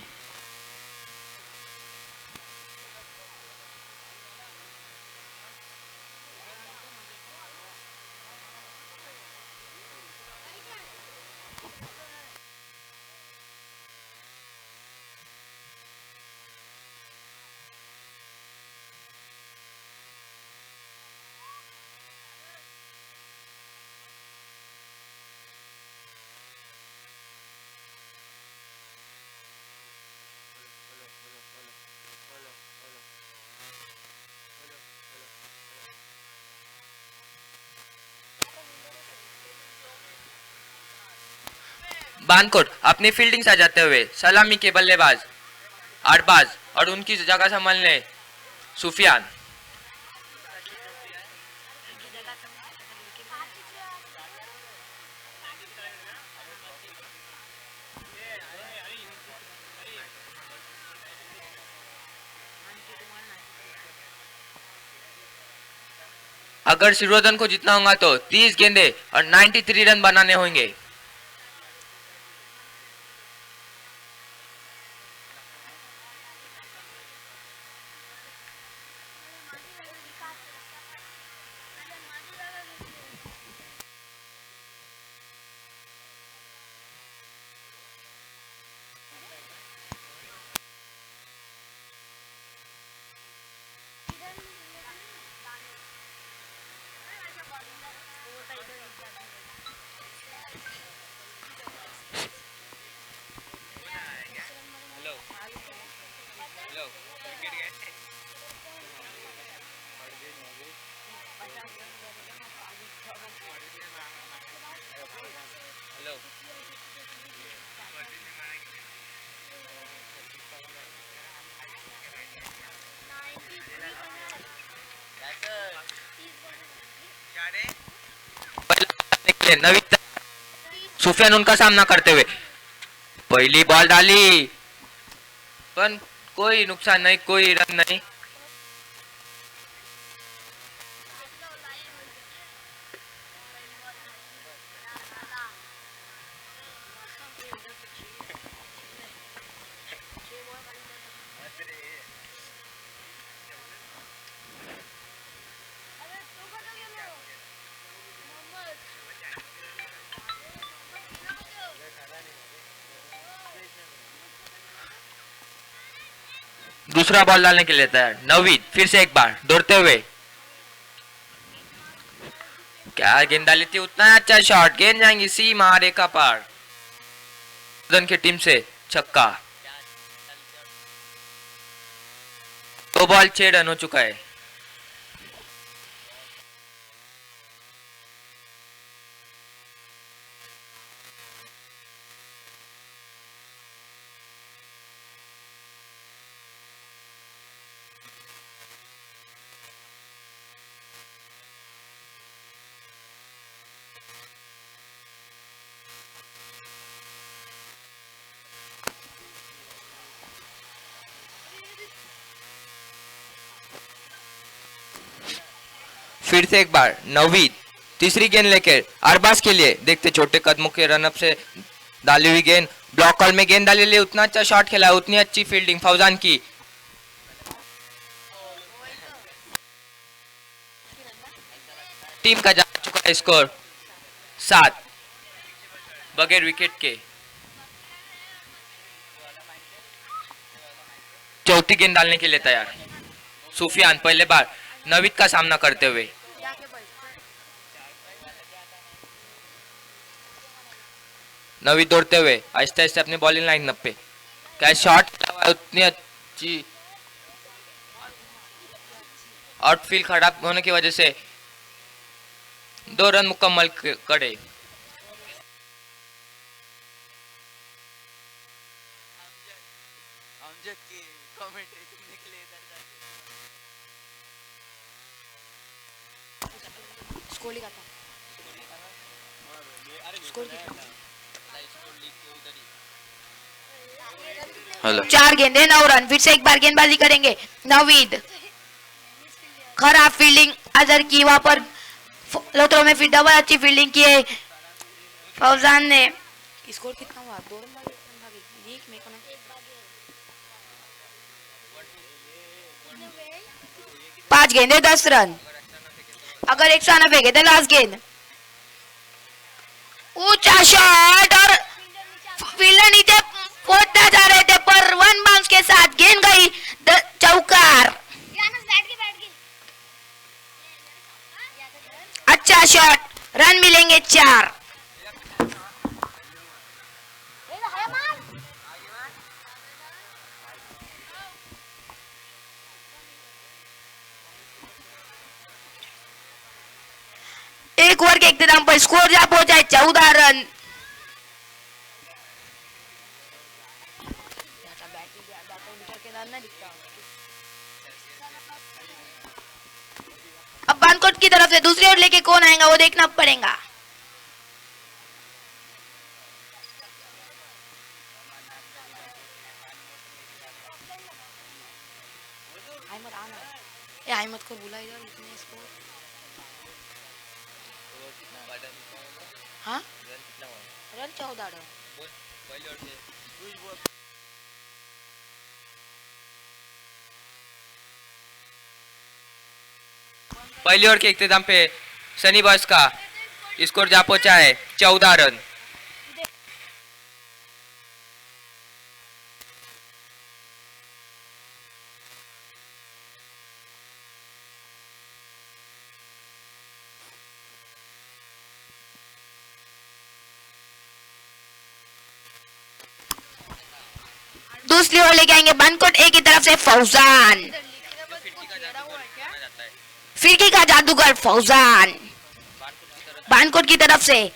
बानकोट अपनी फील्डिंग सजाते हुए सलामी के बल्लेबाज अरबाज और उनकी जगह संभालने सुफियान. अगर शिरोधन को जीतना होगा तो 30 गेंदे और 93 रन बनाने होंगे. नवीद सुफियान उनका सामना करते हुए पहली बॉल डाली पर कोई नुकसान नहीं, कोई रन नहीं. दूसरा बॉल डालने के लिए तैयार नवीद. फिर से एक बार दौड़ते हुए क्या गेंद डाली थी, उतना अच्छा शॉट. गेंद जाएंगी सीमा रेखा पार. की टीम से छक्का. 2 बॉल 6 रन हो चुका है. फिर से एक बार नवीद तीसरी गेंद लेकर अरबाज के लिए, देखते छोटे कदमों के रनअप से डाली हुई गेंद, ब्लॉक कॉल में गेंद डाली, उतना अच्छा शॉट खेला, उतनी अच्छी फील्डिंग फौजान की। टीम का जा चुका है स्कोर 7 बगैर विकेट के। चौथी गेंद डालने के लिए तैयार सुफियान, पहले बार नवीद का सामना करते हुए। नवीद दौड़ते हुए आहिस्ते आहिस्ते अपनी बॉलिंग लाइन पे, क्या शॉट उतनी अच्छी, आउटफील्ड खराब होने की वजह से 2 रन मुकम्मल करे। हेलो 4 गेंदे 9 रन। फिर से एक बार गेंदबाजी करेंगे नवीद, खराब फील्डिंग अजहर की, वहां पर लोथरो में फिर डबल अच्छी फील्डिंग की है फौजान ने। स्कोर कितना हुआ? 2 रन भागे, एक में को ना 5 गेंदे 10 रन। अगर 190 फेंके थे लास्ट गेंद, ऊंचा शॉट और फील्डर नीचे पहुंचना जा रहे थे पर 1 बाउंस के साथ गेंद गई चौकार। अच्छा शॉट, रन मिलेंगे 4। एक ओवर के इख्तिताम पर स्कोर जा पहुंचा है 14 रन। अब बानकोट की तरफ से दूसरी ओर लेके कौन आएगा वो देखना पड़ेगा। अहमद को बुला इधर, इतने इसको हाँ रन 14 रन। पहली ओवर के इख्तिताम पे सनी बॉयज का स्कोर जा पहुंचा है 14 रन। दूसरी ओर लेके आएंगे बानकोट ए की तरफ से फौजान, फिरकी का जादूगर फौजान बानकोट की तरफ से।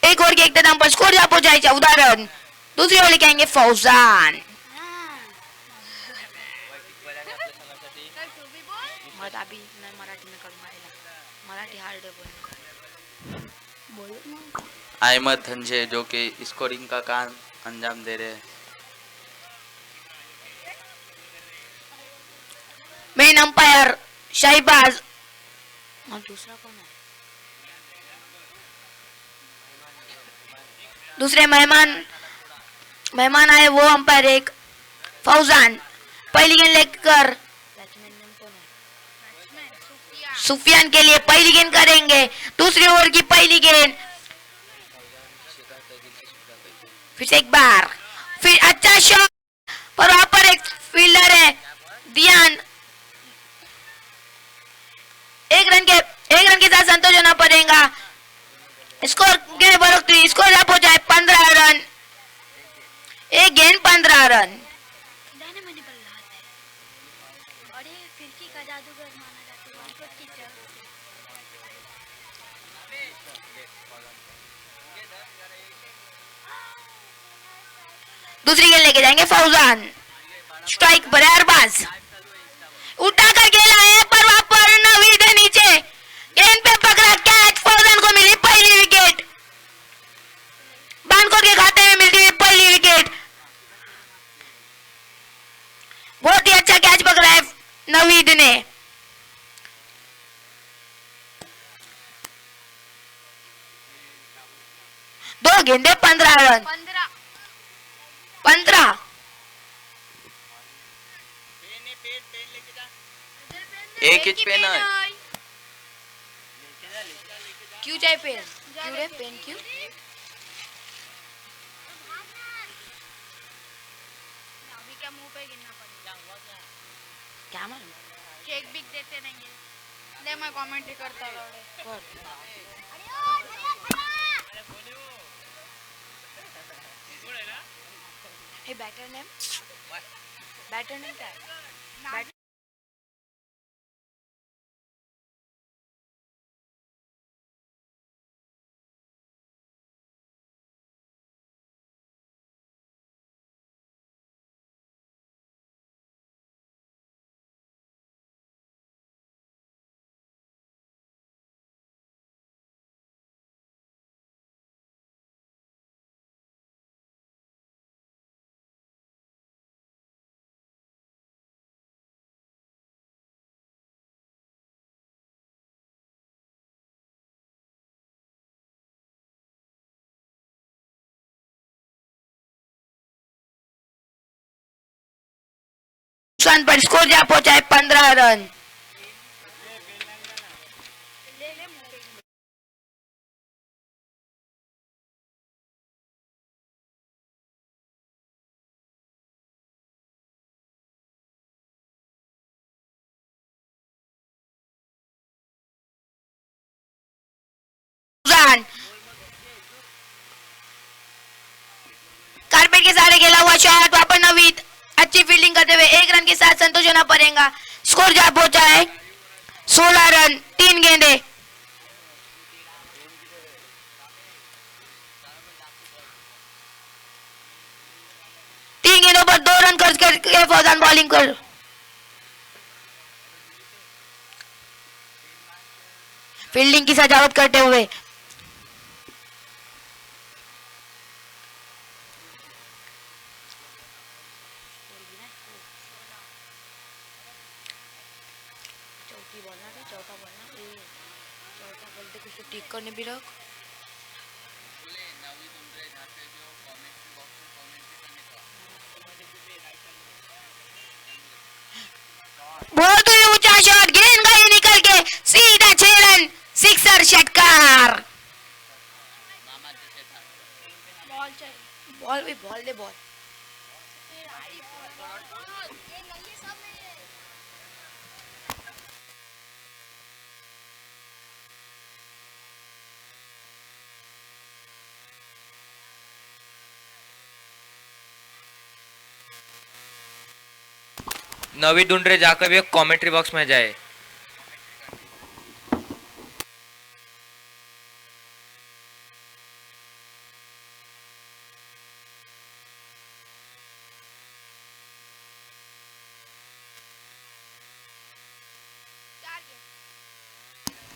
एक ओवर के इख्तिताम पर स्कोर जा पहुंचा है 14 रन। दूसरी ओर लेके आएंगे फौजान। मराठी में करूंगा, मराठी हार्ड है अहमद धनजे जो कि स्कोरिंग का काम अंजाम दे रहे हैं। मेन अंपायर शाहीबाज और दूसरा कौन है? दूसरे मेहमान आए वो अंपायर एक फौजान। पहली गेंद लेकर सुफियान के लिए पहली गेंद करेंगे। दूसरी ओवर की पहली गेंद, फिर से एक बार, फिर अच्छा शॉट पर वहां पर एक फील्डर है दियान। एक रन के साथ संतोष होना पड़ेगा। स्कोर के बरोबरी स्कोर आप हो जाए 15 रन। एक गेंद 15 रन। दूसरी गेंद लेके जाएंगे फौजान। स्ट्राइक पर अरबाज उठाकर खेला है पर वहां पर नवीद नीचे गेंद पे पकड़ा कैच। फौजान को मिली पहली विकेट। नवीद ने। दो गेंदे 15 रन। 15। एक इंच पेन है। क्यों चाहिए पेन? क्यों रे पेन क्यों? अभी क्या मुंह पे गिरना पड़ेगा? क्या मालूम? चेक भी देते नहीं है। ले मैं कमेंट्री करता हूँ। हे बैटर नेम क्या है? नुकसान पर स्कोर जा पहुंचा है 15 रन। कारपेट के सहारे खेला हुआ शॉट वहां पर नवीद अच्छी फील्डिंग करते हुए 1 रन के साथ संतोष होना पड़ेगा। स्कोर जा पहुंचा है 16 रन 3 गेंदे। तीन गेंदों पर 2 रन खर्च करके फौजान बॉलिंग कर फील्डिंग की सजावट करते हुए चौथा बोलते कुछ तो ठीक करने भी रख। बहुत ही ऊंचा शॉट गेंद गई निकल के सीधा 6 रन सिक्सर षटकार। बॉल चाहिए। बॉल दे बॉल। नवी ढूंढ रहे जाकर भी कमेंट्री बॉक्स में जाए।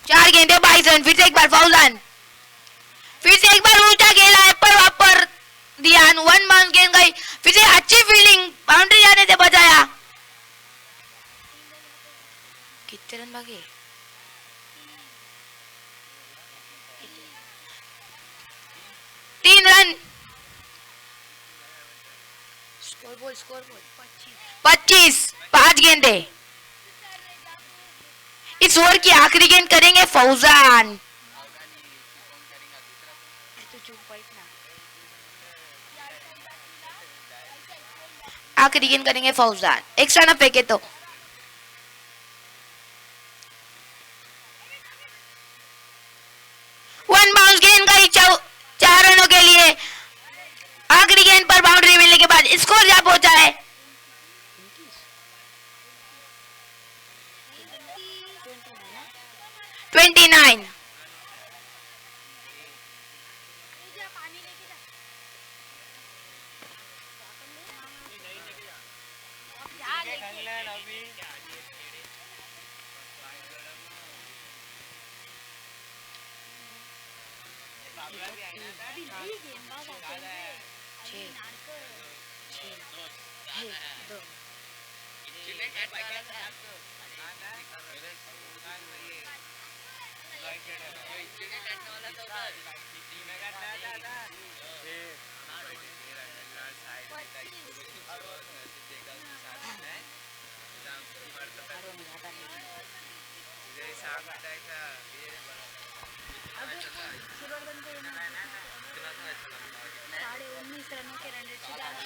चार गेंदे 22 रन। फिर से एक बार फौजान फिर से एक बार ऊंचा खेला है पर वहां पर ध्यान 1 बाउंस गेंद गई। फिर से अच्छी फील्डिंग बाउंड्री जाने से बचाया। कितने रन भागे? 3 रन। स्कोर बोल 25 5 गेंदे। इस ओवर की आखिरी गेंद करेंगे फौजान। आखिरी गेंद करेंगे फौजान। एक्स्ट्रा ना फेंके तो। वन बाउंस गेंद गई 4 रनों के लिए। आखिरी गेंद पर बाउंड्री मिलने के बाद स्कोर जा पहुंचा है 29। ₹19 रनों के 100 से ज्यादा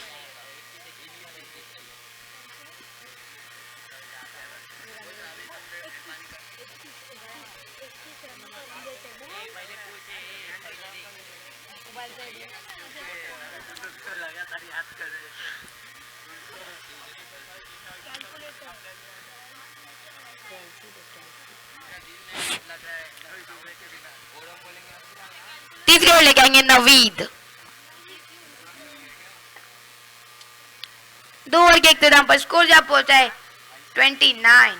तीसरी ओवर लेके आएंगे नवीद। 2 ओवर के इख्तिताम पर स्कोर जा पहुंचा है 29।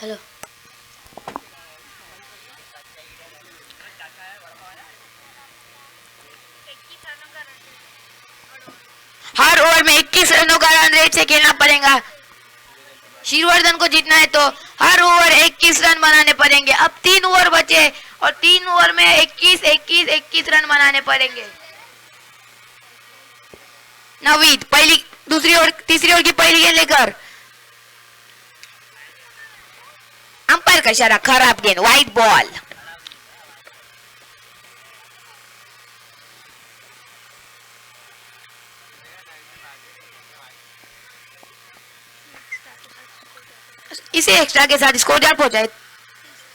हेलो हर ओवर में 21 रनों का रन रेट से खेलना पड़ेगा। शीरवर्धन को जीतना है तो हर ओवर 21 रन बनाने पड़ेंगे। अब 3 ओवर बचे और 3 ओवर में 21 रन बनाने पड़ेंगे। नवीद तीसरी ओवर की पहली गेंद लेकर अंपायर का इशारा, खराब गेंद, वाइड बॉल। इसे एक्स्ट्रा के साथ स्कोर जा पहुंचा है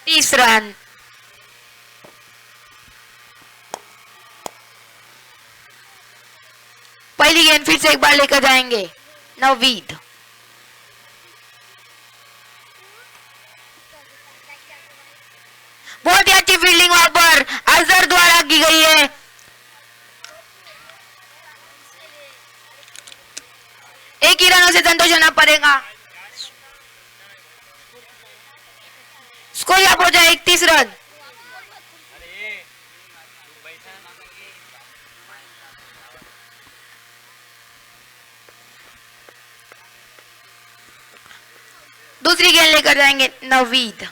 30 रन। पहली गेंद फिर से एक बार लेकर जाएंगे नववीद। बहुत ही अच्छी फील्डिंग वहां पर अजहर द्वारा की गई है। एक ही रनों से संतोष होना पड़ेगा। स्कोर यहाँ पहुंचा 31 रन। दूसरी गेंद लेकर जाएंगे नववीद।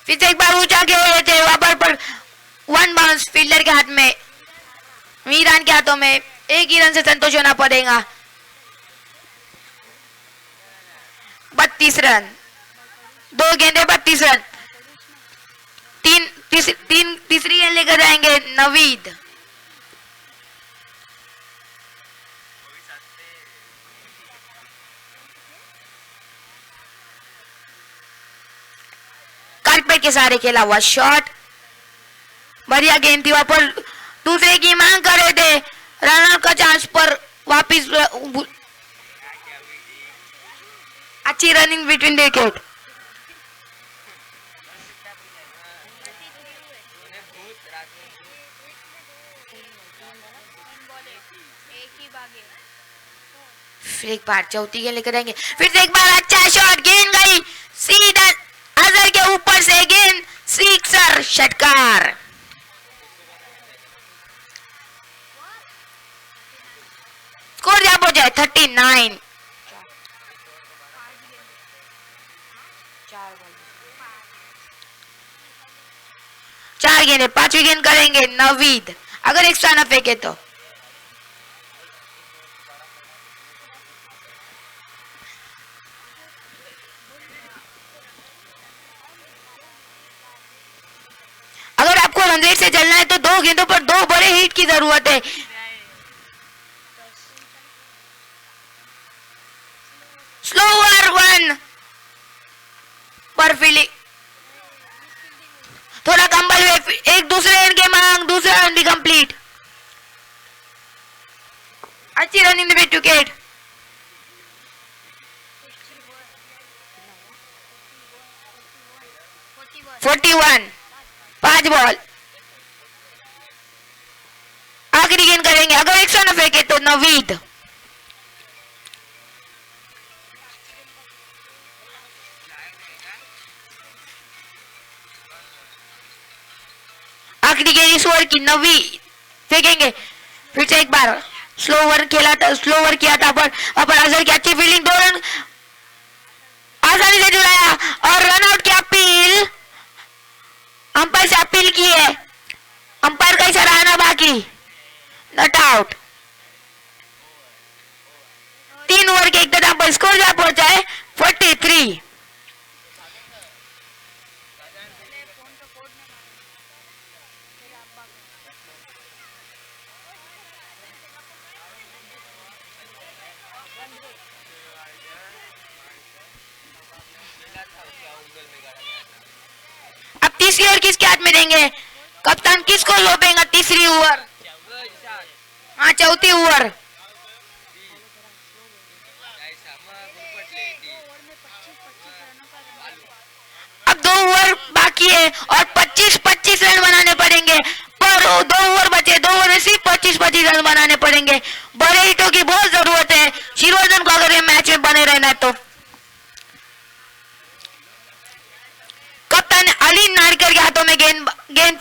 फिर से एक बार ऊंचा खेल थे वहां पर 1 बाउंस फील्डर के हाथ में, मीरान के हाथों में। एक ही रन से संतोष होना पड़ेगा। 32 रन, 2 गेंदे 32 रन। तीसरी गेंद लेकर जाएंगे नवीद। कारपेट के सहारे खेला हुआ शॉट, बढ़िया गेंद थी। वहां पर दूसरे की मांग कर रहे थे, रन आउट का चांस पर वापिस अच्छी रनिंग बिटवीन विकेट। फिर एक बार चौथी गेंद लेकर आएंगे। फिर से एक बार अच्छा शॉट, गेंद गई सीधा अजहर के ऊपर से, गेंद सिक्सर, षटकार। स्कोर जा पहुंचा 39। चार गेंदे, 5वीं गेंद करेंगे नवीद, अगर एक्स्ट्रा न फेंके तो। अगर आपको रन रेट से चलना है तो 2 गेंदों पर 2 बड़े हिट की जरूरत है। स्लोअर 1 पर फील्डिंग थोड़ा कंबल हुए। एक दूसरे रन के मांग, दूसरा रन भी कंप्लीट। अच्छी रनिंग विद विकेट। (41) 5 बॉल। आखिरी गेंद करेंगे, अगर एक्स्ट्रा न फेंके तो नवीद। आखिरी गेंद इस ओवर की, 9वीं फेंकेंगे। फिर से एक बार स्लो ओवर खेला था, स्लो ओवर किया था पर अजहर की अच्छी फील्डिंग, 2 रन आसानी से जुड़ाया और रन आउट की अपील अंपायर से अपील की है। अंपायर का इशारा आना बाकी, नॉट आउट। 3 ओवर के इख्तिताम पर स्कोर जा पहुंचा है 43। अब तीसरी ओवर किसके हाथ में देंगे? कप्तान किसको सौंपेगा तीसरी ओवर? हाँ, चौथी ओवर। अब 2 ओवर बाकी है और 25-25 रन बनाने पड़ेंगे। पर 2 ओवर बचे, 2 ओवर में सिर्फ 25-25 रन बनाने पड़ेंगे। बड़े हिटों की बहुत जरूरत है श्रीवर्धन को अगर ये मैच में बने रहना है तो। कप्तान अली नारकर के हाथों में गेंद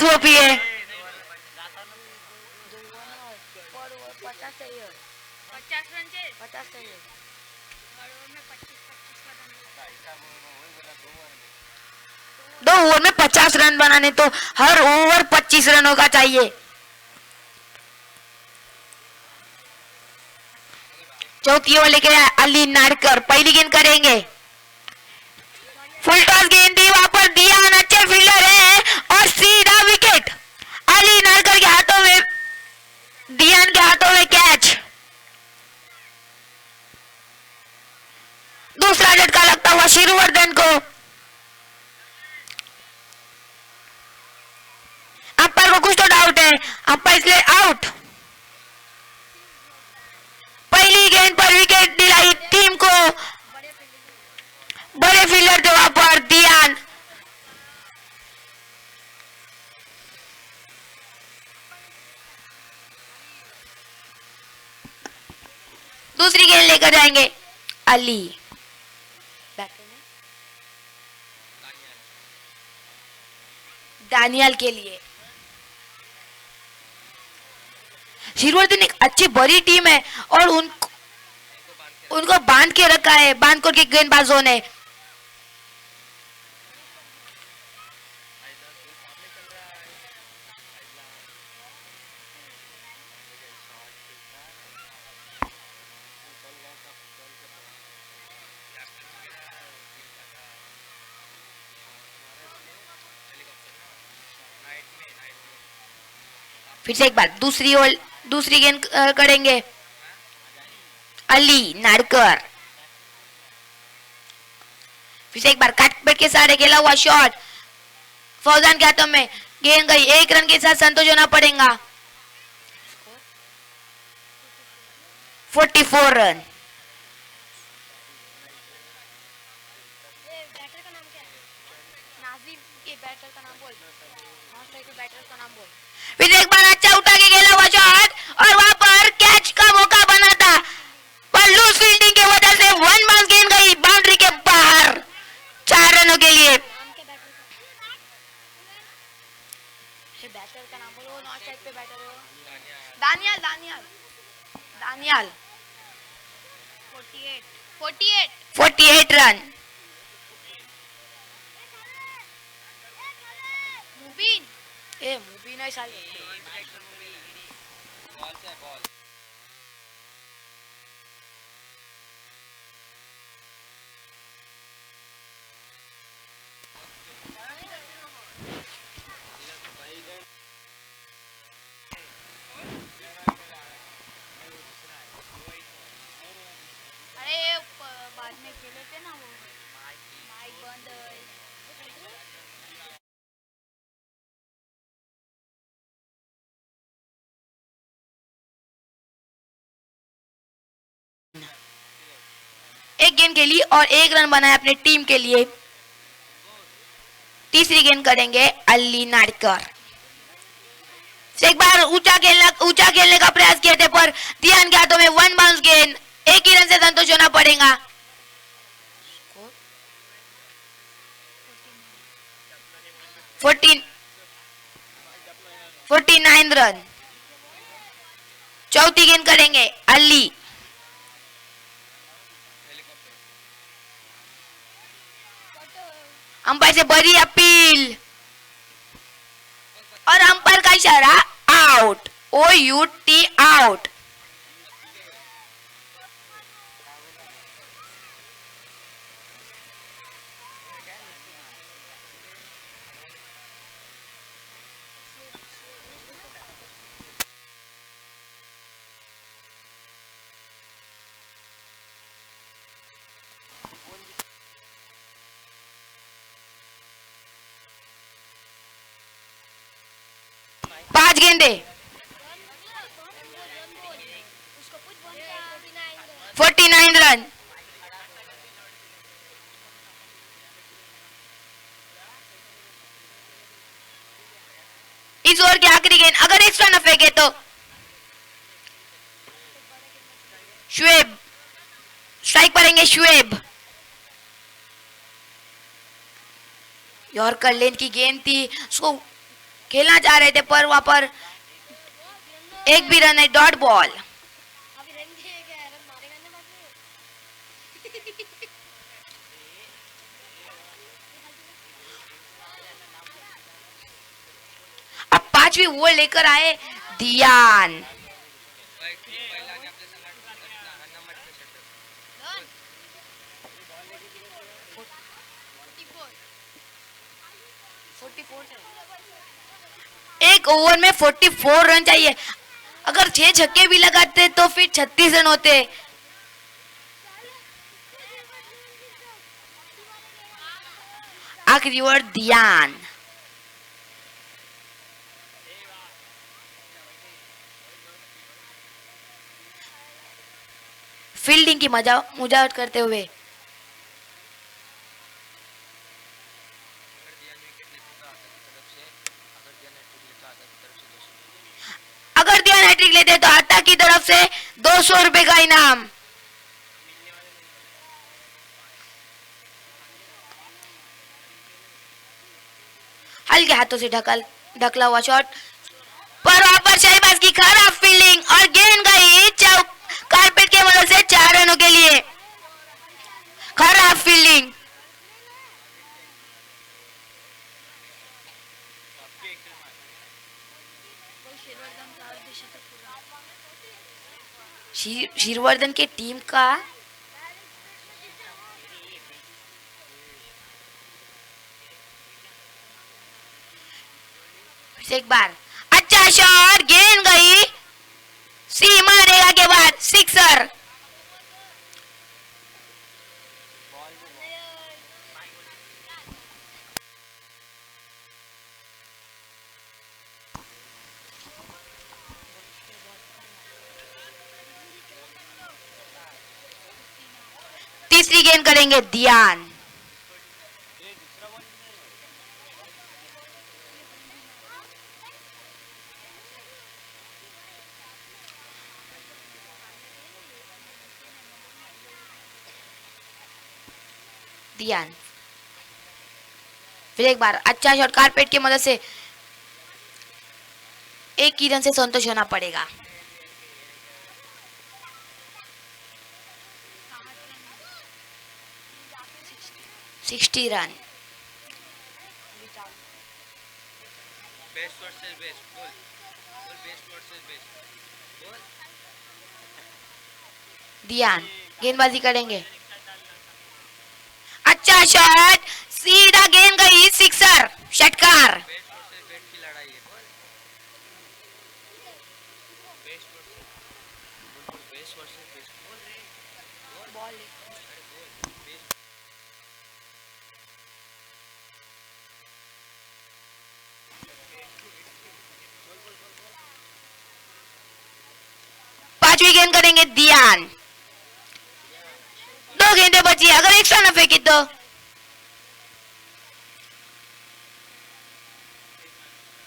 थोपी है। 50 रन चाहिए। 50 चाहिए। और ओवर में 25-25 का रन। 2 ओवर में 50 रन बनाने तो हर ओवर 25 रनों का चाहिए। चौथी ओवर लेके अली नारकर पहली गेंद करेंगे। फुल टॉस गेंद दी, वहां पर दियान अच्छे फील्डर है और सीधा विकेट। अली नारकर के हाथों में, दियान के हाथों में कैच। दूसरा झटका लगता हुआ श्रीवर्धन को। अंपायर को कुछ तो डाउट है, अंपायर इसलिए आउट। पहली गेंद पर विकेट दिलाई टीम को। बड़े फील्डर थे वहां पर दियान। दूसरी गेंद लेकर जाएंगे अली। दानियाल के लिए। श्रीवर्धन एक अच्छी बड़ी टीम है और उनको बांध के रखा है, बांध कर के गेंदबाजों ने। फिर से एक बार दूसरी गेंद करेंगे अली नारकर। फिर से एक बार कट बैट के सहारे खेला हुआ शॉट फौजान के हाथों में, गेंद गई। 1 रन के साथ संतोष होना पड़ेगा। 44 रन। बैटर का नाम क्या है? नाजिम के बैटर का नाम बोल। बैटर का नाम बोल। फिर एक बार अच्छा उठा के खेला हुआ शॉट और वहां पर कैच का मौका बना था पर लूज फील्डिंग की वजह से 1 बाउंस गेंद गई बाउंड्री के बाहर। 4 रनों के लिए। बैटर का नाम बोलो। नॉट साइड पे बैटर है। दानियाल 48 रन। मुबीन है साले। अरे बाद में खेले थे ना वो माइक बंद है। एक गेंद के लिए और 1 रन बनाया अपने टीम के लिए। तीसरी गेंद करेंगे अली नारकर। एक बार ऊंचा खेलने का प्रयास किए थे पर ध्यान के हाथों में 1 बाउंस गेंद। 1 ही रन से संतोष होना पड़ेगा। 14 49 रन। चौथी गेंद करेंगे अली। अंपायर से बड़ी अपील और अंपायर का इशारा आउट। OUT out. पांच गेंदे। 49 रन। इस ओवर की आखिरी गेंद अगर एक्स्ट्रा न फेंके तो शुएब स्ट्राइक पड़ेंगे। शुएब यॉर्कर लेन की गेंद थी, उसको खेलना चाह रहे थे पर वहां पर एक भी रन है। Dot ball. अब पांचवी ओवर लेकर आए दियान। एक ओवर में 44 रन चाहिए। अगर 6 छक्के भी लगाते तो फिर 36 रन होते। आखिरी ओवर दियान। फील्डिंग की मुजाहरत करते हुए अगर दियान हैट्रिक लेते तो आता की तरफ से 200 रुपए का इनाम। हल्के हाथों से ढकला हुआ शॉट पर वहां पर शहबाज की खराब फील्डिंग और गेंद गई चौक कारपेट के मदद से 4 रनों के लिए। खराब फील्डिंग। शीरवर्धन के टीम का एक बार अच्छा शॉट, गेंद गई सीमा रेखा के बाद सिक्सर। तीसरी गेंद करेंगे दियान। दियान फिर एक बार अच्छा शॉट, कारपेट की मदद से एक ही रन से संतोष होना पड़ेगा। Sixty run. दियान गेंदबाजी करेंगे। अच्छा शॉट, सीधा गेंद गई सिक्सर, षटकार। पांचवी गेंद करेंगे दियान। 2 गेंदें बची, अगर एक्स्ट्रा न फेंके तो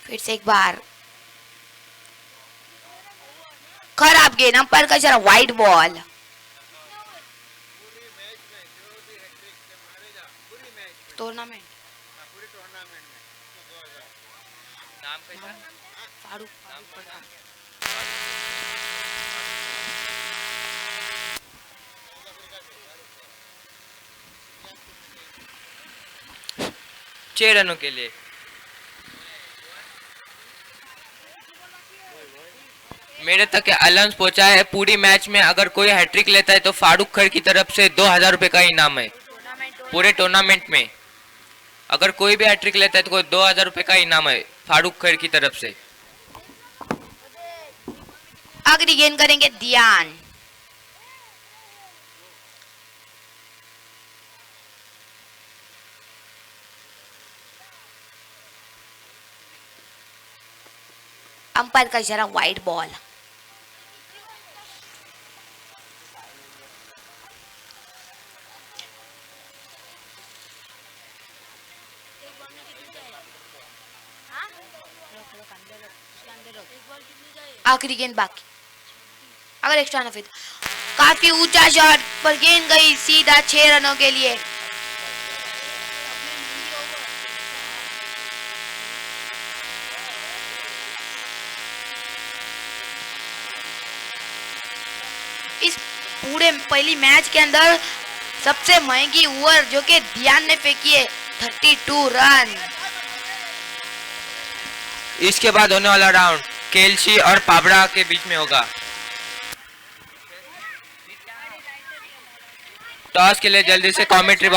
फिर से एक बार खराब गेंद, अंपायर का इशारा वाइड बॉल। टूर्नामेंट नाम कैसा? फारूक छह रनों के लिए। मेरे तक अलाउंस पहुंचा है पूरी मैच में अगर कोई हैट्रिक लेता है तो फारूक खर की तरफ से 2000 रुपए का इनाम है पूरे टूर्नामेंट में। अगर कोई भी हैट्रिक लेता है तो कोई 2000 रुपए का इनाम है फारूक खर की तरफ से। आखिरी गेंद करेंगे ध्यान। अंपायर का इशारा वाइड बॉल। आखिरी गेंद बाकी, अगर एक्स्ट्रा ना फिर काफी ऊंचा शॉट पर गेंद गई सीधा 6 रनों के लिए। इस पूरे पहली मैच के अंदर सबसे महंगी ओवर जो कि ध्यान ने फेंकी है 32 रन। इसके बाद होने वाला राउंड केलसी और पाबड़ा के बीच में होगा। टॉस के लिए जल्दी से कमेंट्री बॉक्स